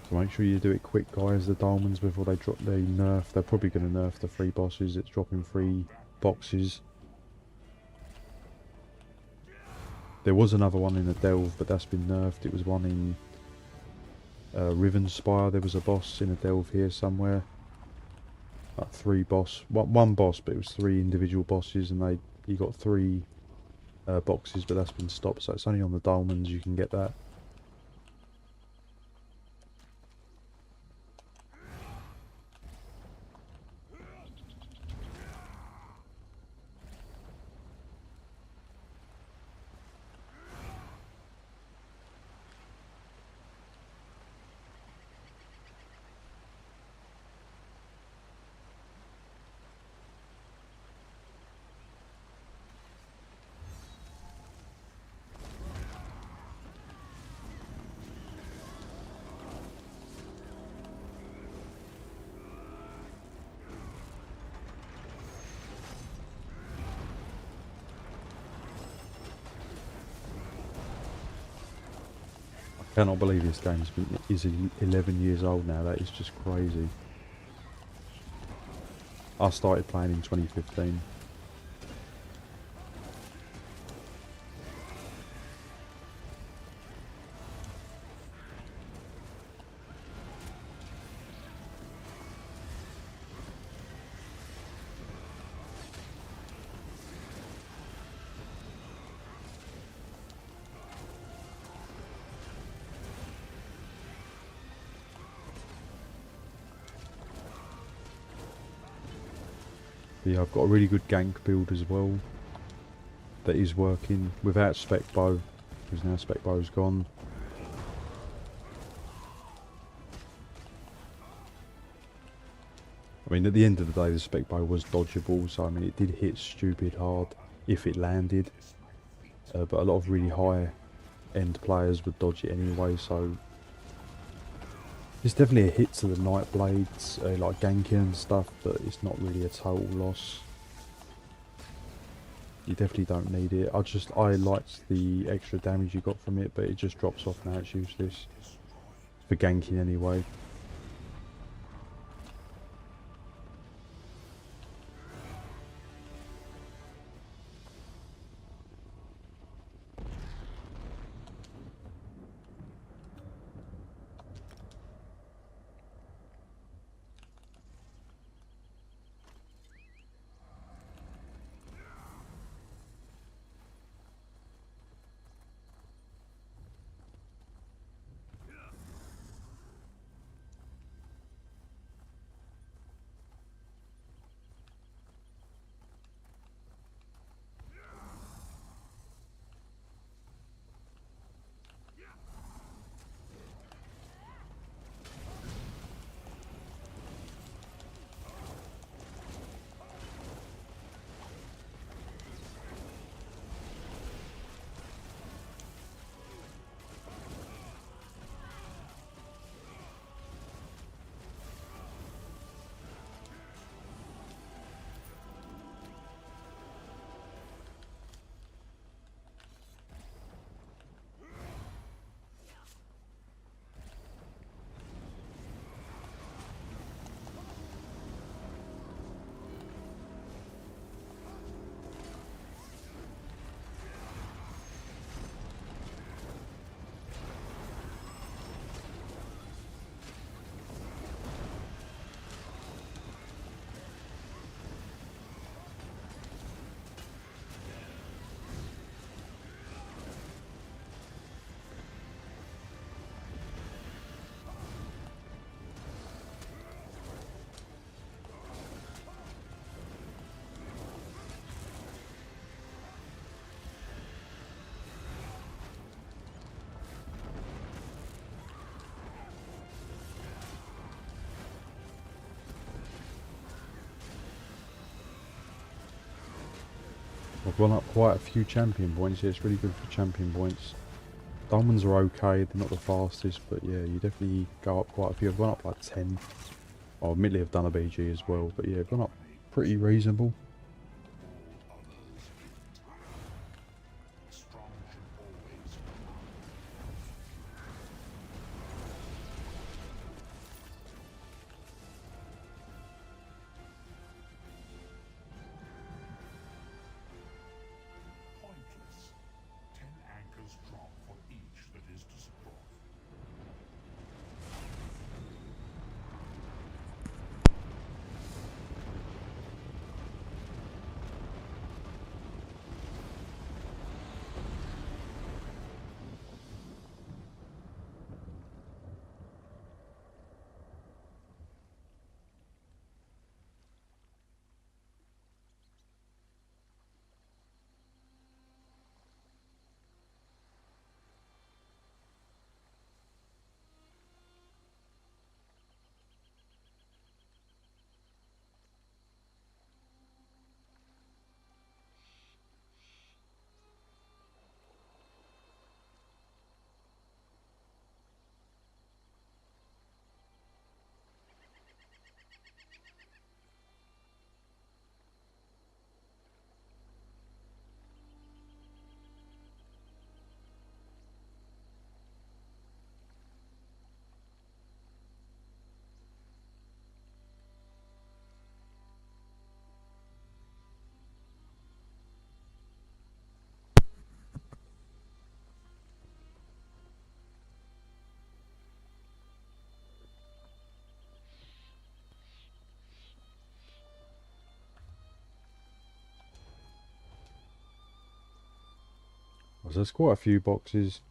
So make sure you do it quick, guys, the diamonds, before they drop the nerf. They're probably going to nerf the 3 bosses. It's dropping 3 boxes. There was another one in the Delve, but that's been nerfed. It was one in Rivenspire. There was a boss in a Delve here somewhere. Like 3 boss. One boss, but it was 3 individual bosses, and you got 3 boxes, but that's been stopped. So it's only on the diamonds you can get that. Cannot believe this is 11 years old now. That is just crazy. I started playing in 2015. But yeah, I've got a really good gank build as well that is working without spec bow, because now spec bow's gone. I mean, at the end of the day, the spec bow was dodgeable, so I mean, it did hit stupid hard if it landed. But a lot of really high end players would dodge it anyway, so it's definitely a hit to the night blades, like ganking and stuff, but it's not really a total loss. You definitely don't need it. I liked the extra damage you got from it, but it just drops off now. It's useless for ganking anyway. I've gone up quite a few champion points. Yeah, it's really good for champion points. Diamonds are okay, they're not the fastest, but yeah, you definitely go up quite a few. I've gone up like 10. Oh, admittedly I've done a BG as well, but yeah, I've gone up pretty reasonable. Strong should always command. Oh, so there's quite a few boxes.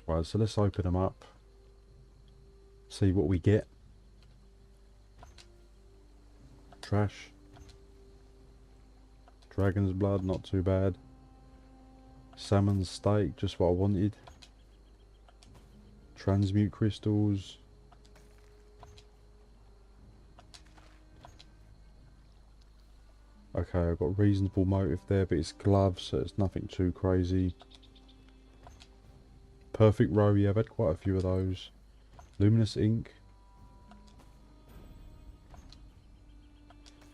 Right, so let's open them up. See what we get. Trash. Dragon's blood, not too bad. Salmon steak, just what I wanted. Transmute crystals. Okay, I've got reasonable motive there, but it's gloves, so it's nothing too crazy. Perfect row, yeah, I've had quite a few of those. Luminous ink.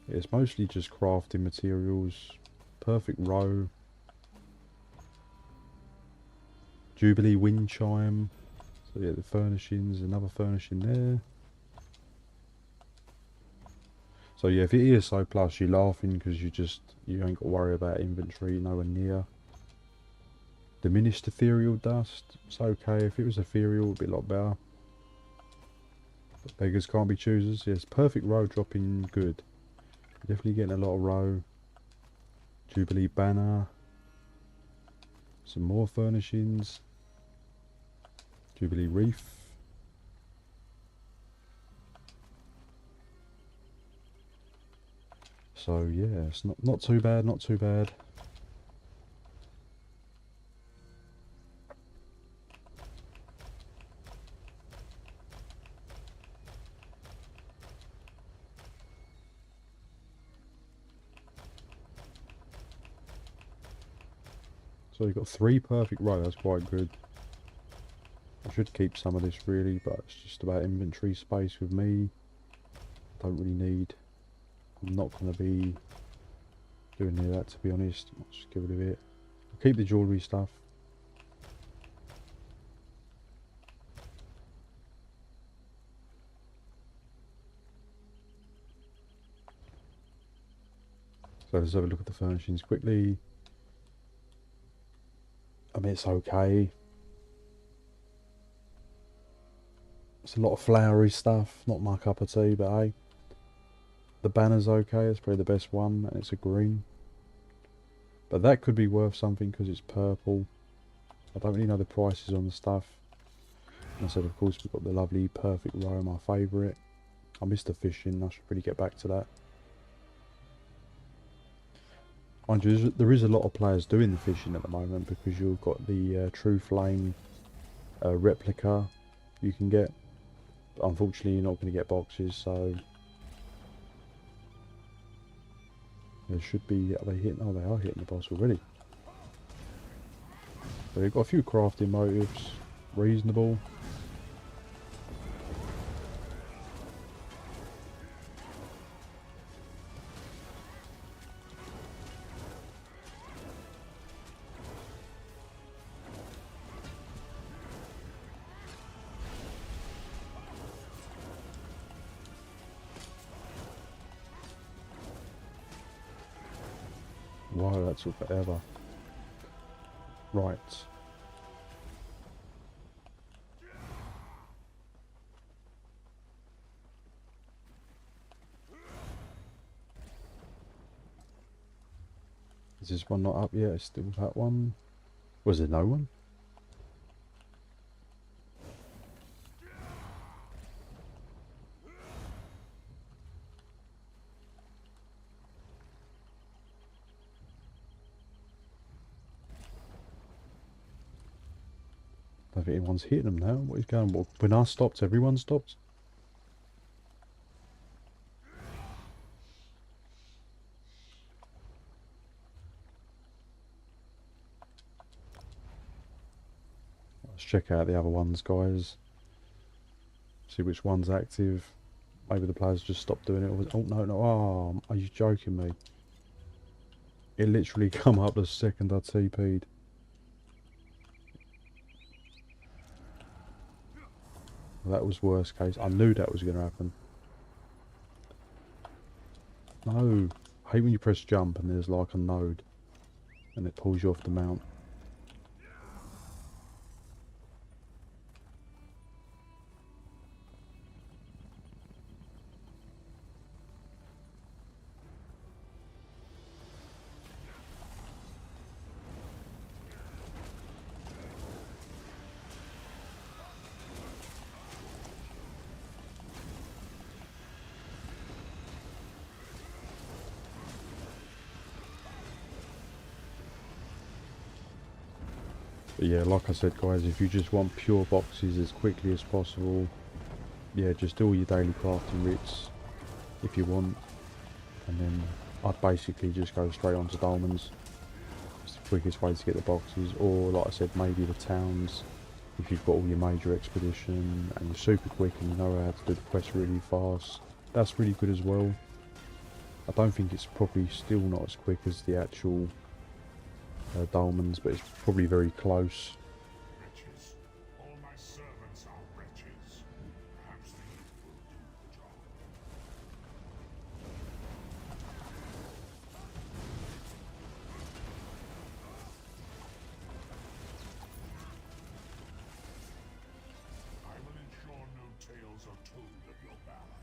Yeah, it's mostly just crafting materials. Perfect row. Jubilee wind chime. So yeah, the furnishings, another furnishing there. So yeah, if you're ESO plus, you're laughing because you ain't got to worry about inventory nowhere near. Diminished ethereal dust, it's okay. If it was ethereal, it'd be a lot better. But beggars can't be choosers. Yes, perfect row dropping good. Definitely getting a lot of row. Jubilee banner. Some more furnishings. Jubilee reef. So yeah, it's not too bad, not too bad. So you've got 3 perfect row, that's quite good. I should keep some of this really, but it's just about inventory space with me. Don't really need. I'm not going to be doing any of that, to be honest. I'll just get rid of it. I'll keep the jewellery stuff. So let's have a look at the furnishings quickly. I mean, it's okay. It's a lot of flowery stuff, not my cup of tea, but hey. The banner's okay, it's probably the best one, and it's a green. But that could be worth something because it's purple. I don't really know the prices on the stuff. And I said, of course, we've got the lovely perfect row, my favourite. I missed the fishing, I should really get back to that. Mind you, there is a lot of players doing the fishing at the moment because you've got the True Flame replica you can get. But unfortunately, you're not going to get boxes, so there should be. Are they hitting? Oh, they are hitting the boss already. But they've got a few crafting motives, reasonable. Wow, that took forever. Right. Is this one not up yet? It's still that one. Was there no one? I don't think anyone's hitting them now. What is going on? When I stopped, everyone stopped? Let's check out the other ones, guys. See which one's active. Maybe the players just stopped doing it. Oh, no, no. Oh, are you joking me? It literally come up the second I TP'd. That was worst case. I knew that was going to happen. No. I I hate when you press jump and there's like a node and it pulls you off the mount. But yeah, like I said guys, if you just want pure boxes as quickly as possible, yeah, just do all your daily crafting writs if you want. And then I'd basically just go straight onto diamonds. It's the quickest way to get the boxes. Or like I said, maybe the towns. If you've got all your major expedition and you're super quick and you know how to do the quest really fast, that's really good as well. I don't think it's probably still not as quick as the actual diamonds, but it's probably very close. Wretches. All my servants are wretches. Perhaps the youth will do the job. I will ensure no tales are told of your valor.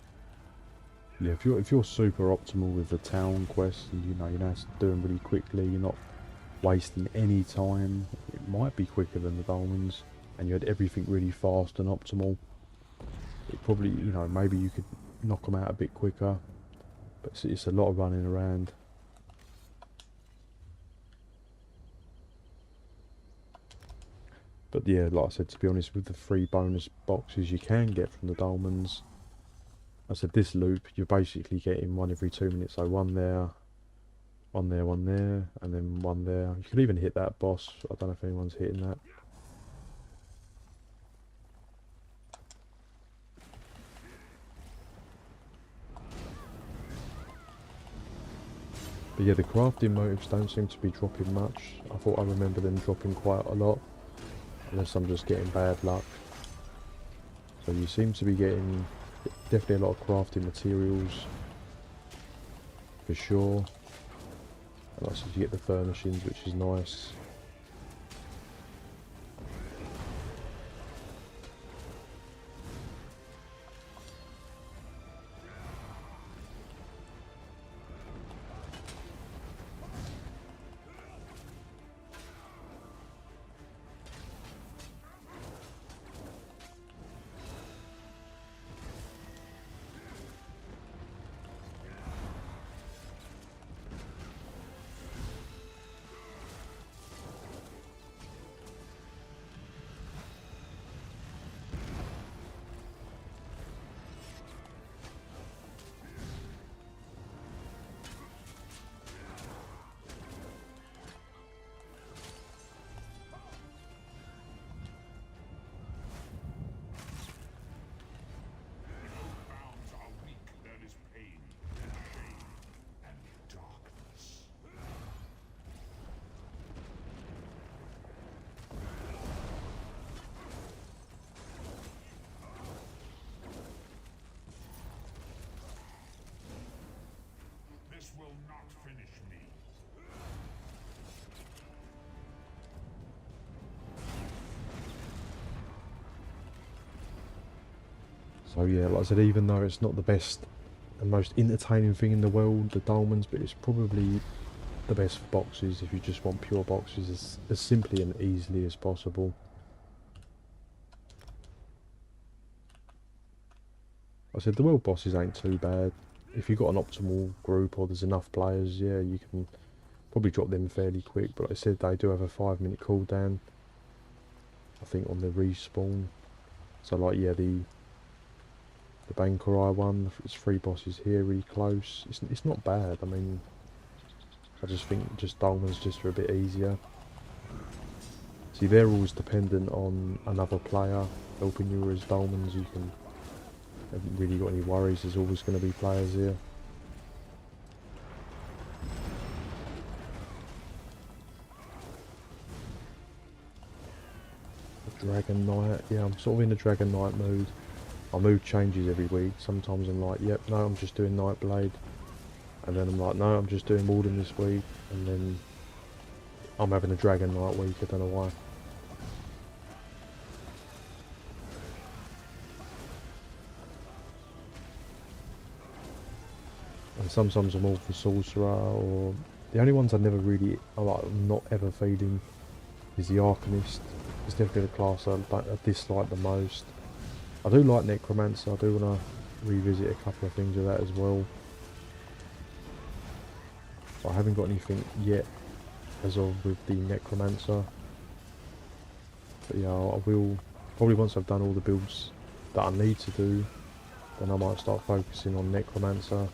Yeah, if you're super optimal with the town quest and you know how to do them really quickly, you're not wasting any time, it might be quicker than the diamonds, and you had everything really fast and optimal. It probably, you know, maybe you could knock them out a bit quicker, but it's a lot of running around. But yeah, like I said, to be honest, with the free bonus boxes you can get from the diamonds, I said this loop, you're basically getting one every 2 minutes, so one there, one there, one there, and then one there. You could even hit that boss. I don't know if anyone's hitting that. But yeah, the crafting motives don't seem to be dropping much. I thought I remember them dropping quite a lot. Unless I'm just getting bad luck. So you seem to be getting definitely a lot of crafting materials. For sure. And like I said, you get the furnishings, which is nice. Bounds are weak. There is pain, shame, and darkness. This will not finish me. So yeah, like I said, even though it's not the best and most entertaining thing in the world, the diamonds, but it's probably the best for boxes if you just want pure boxes as simply and easily as possible. Like I said, the world bosses ain't too bad. If you've got an optimal group or there's enough players, yeah, you can probably drop them fairly quick. But like I said, they do have a 5-minute cooldown, I think, on the respawn. So like, yeah, the Bankurai one, it's 3 bosses here, really close. It's not bad. I mean, I just think just diamonds just are a bit easier. See, they're always dependent on another player helping you, whereas diamonds you can haven't really got any worries. There's always going to be players here. Dragon Knight, yeah, I'm sort of in the Dragon Knight mood. My mood changes every week. Sometimes I'm like, yep, no, I'm just doing Nightblade. And then I'm like, no, I'm just doing Warden this week, and then I'm having a Dragon Knight week, I don't know why. And sometimes I'm all for Sorcerer, or the only ones I never really, I like, I'm not ever feeding is the Arcanist. It's definitely the class I dislike the most. I do like Necromancer, I do want to revisit a couple of things of that as well. I haven't got anything yet as of with the Necromancer. But yeah, I will, probably once I've done all the builds that I need to do, then I might start focusing on Necromancer.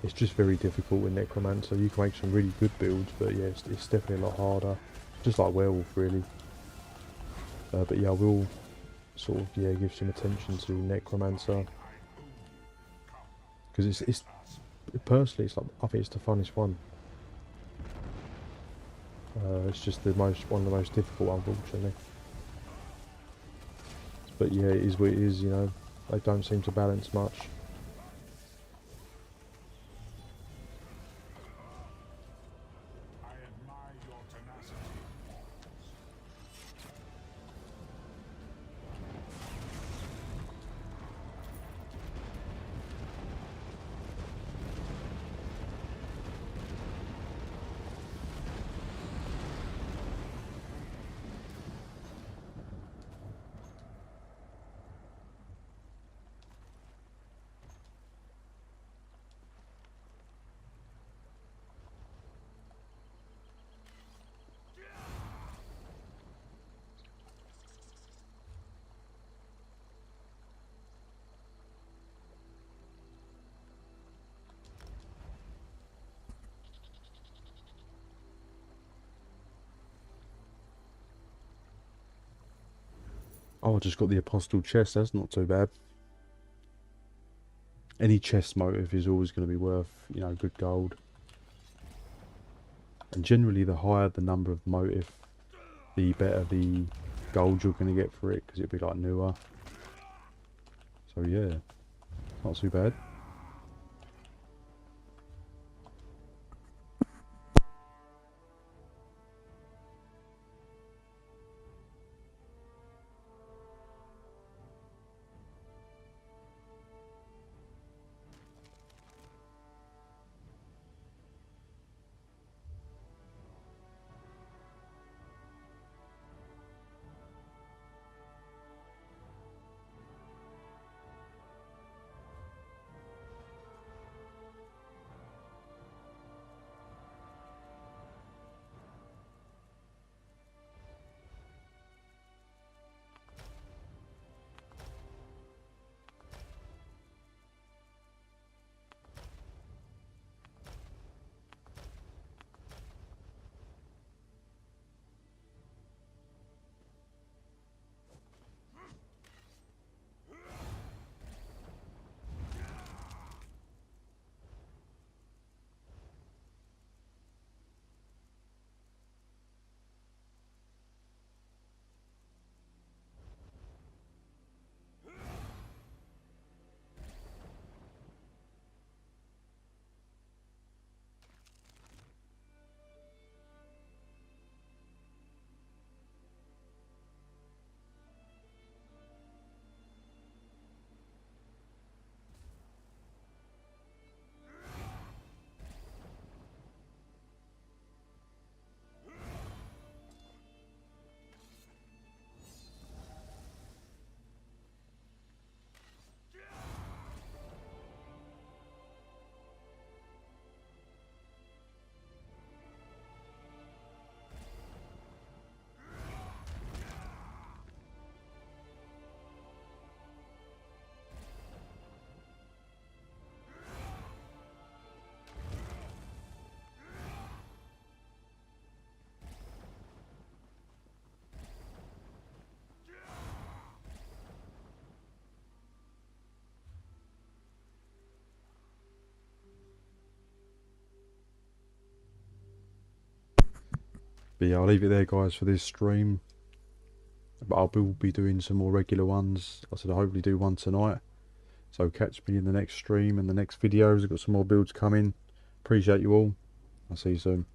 It's just very difficult with Necromancer. You can make some really good builds, but yeah, it's definitely a lot harder. Just like Werewolf, really. But yeah, I will sort of, yeah, give some attention to Necromancer. Because it's, personally, it's like, I think it's the funnest one. It's just one of the most difficult, unfortunately. But yeah, it is what it is, you know. They don't seem to balance much. I admire your tenacity. Oh, I just got the Apostle chest, that's not too bad. Any chest motive is always going to be worth, you know, good gold. And generally the higher the number of motive, the better the gold you're going to get for it, because it'll be like newer. So yeah, not too bad. But yeah, I'll leave it there, guys, for this stream. But I will be doing some more regular ones. I said I'll hopefully do one tonight. So catch me in the next stream and the next videos. I've got some more builds coming. Appreciate you all. I'll see you soon.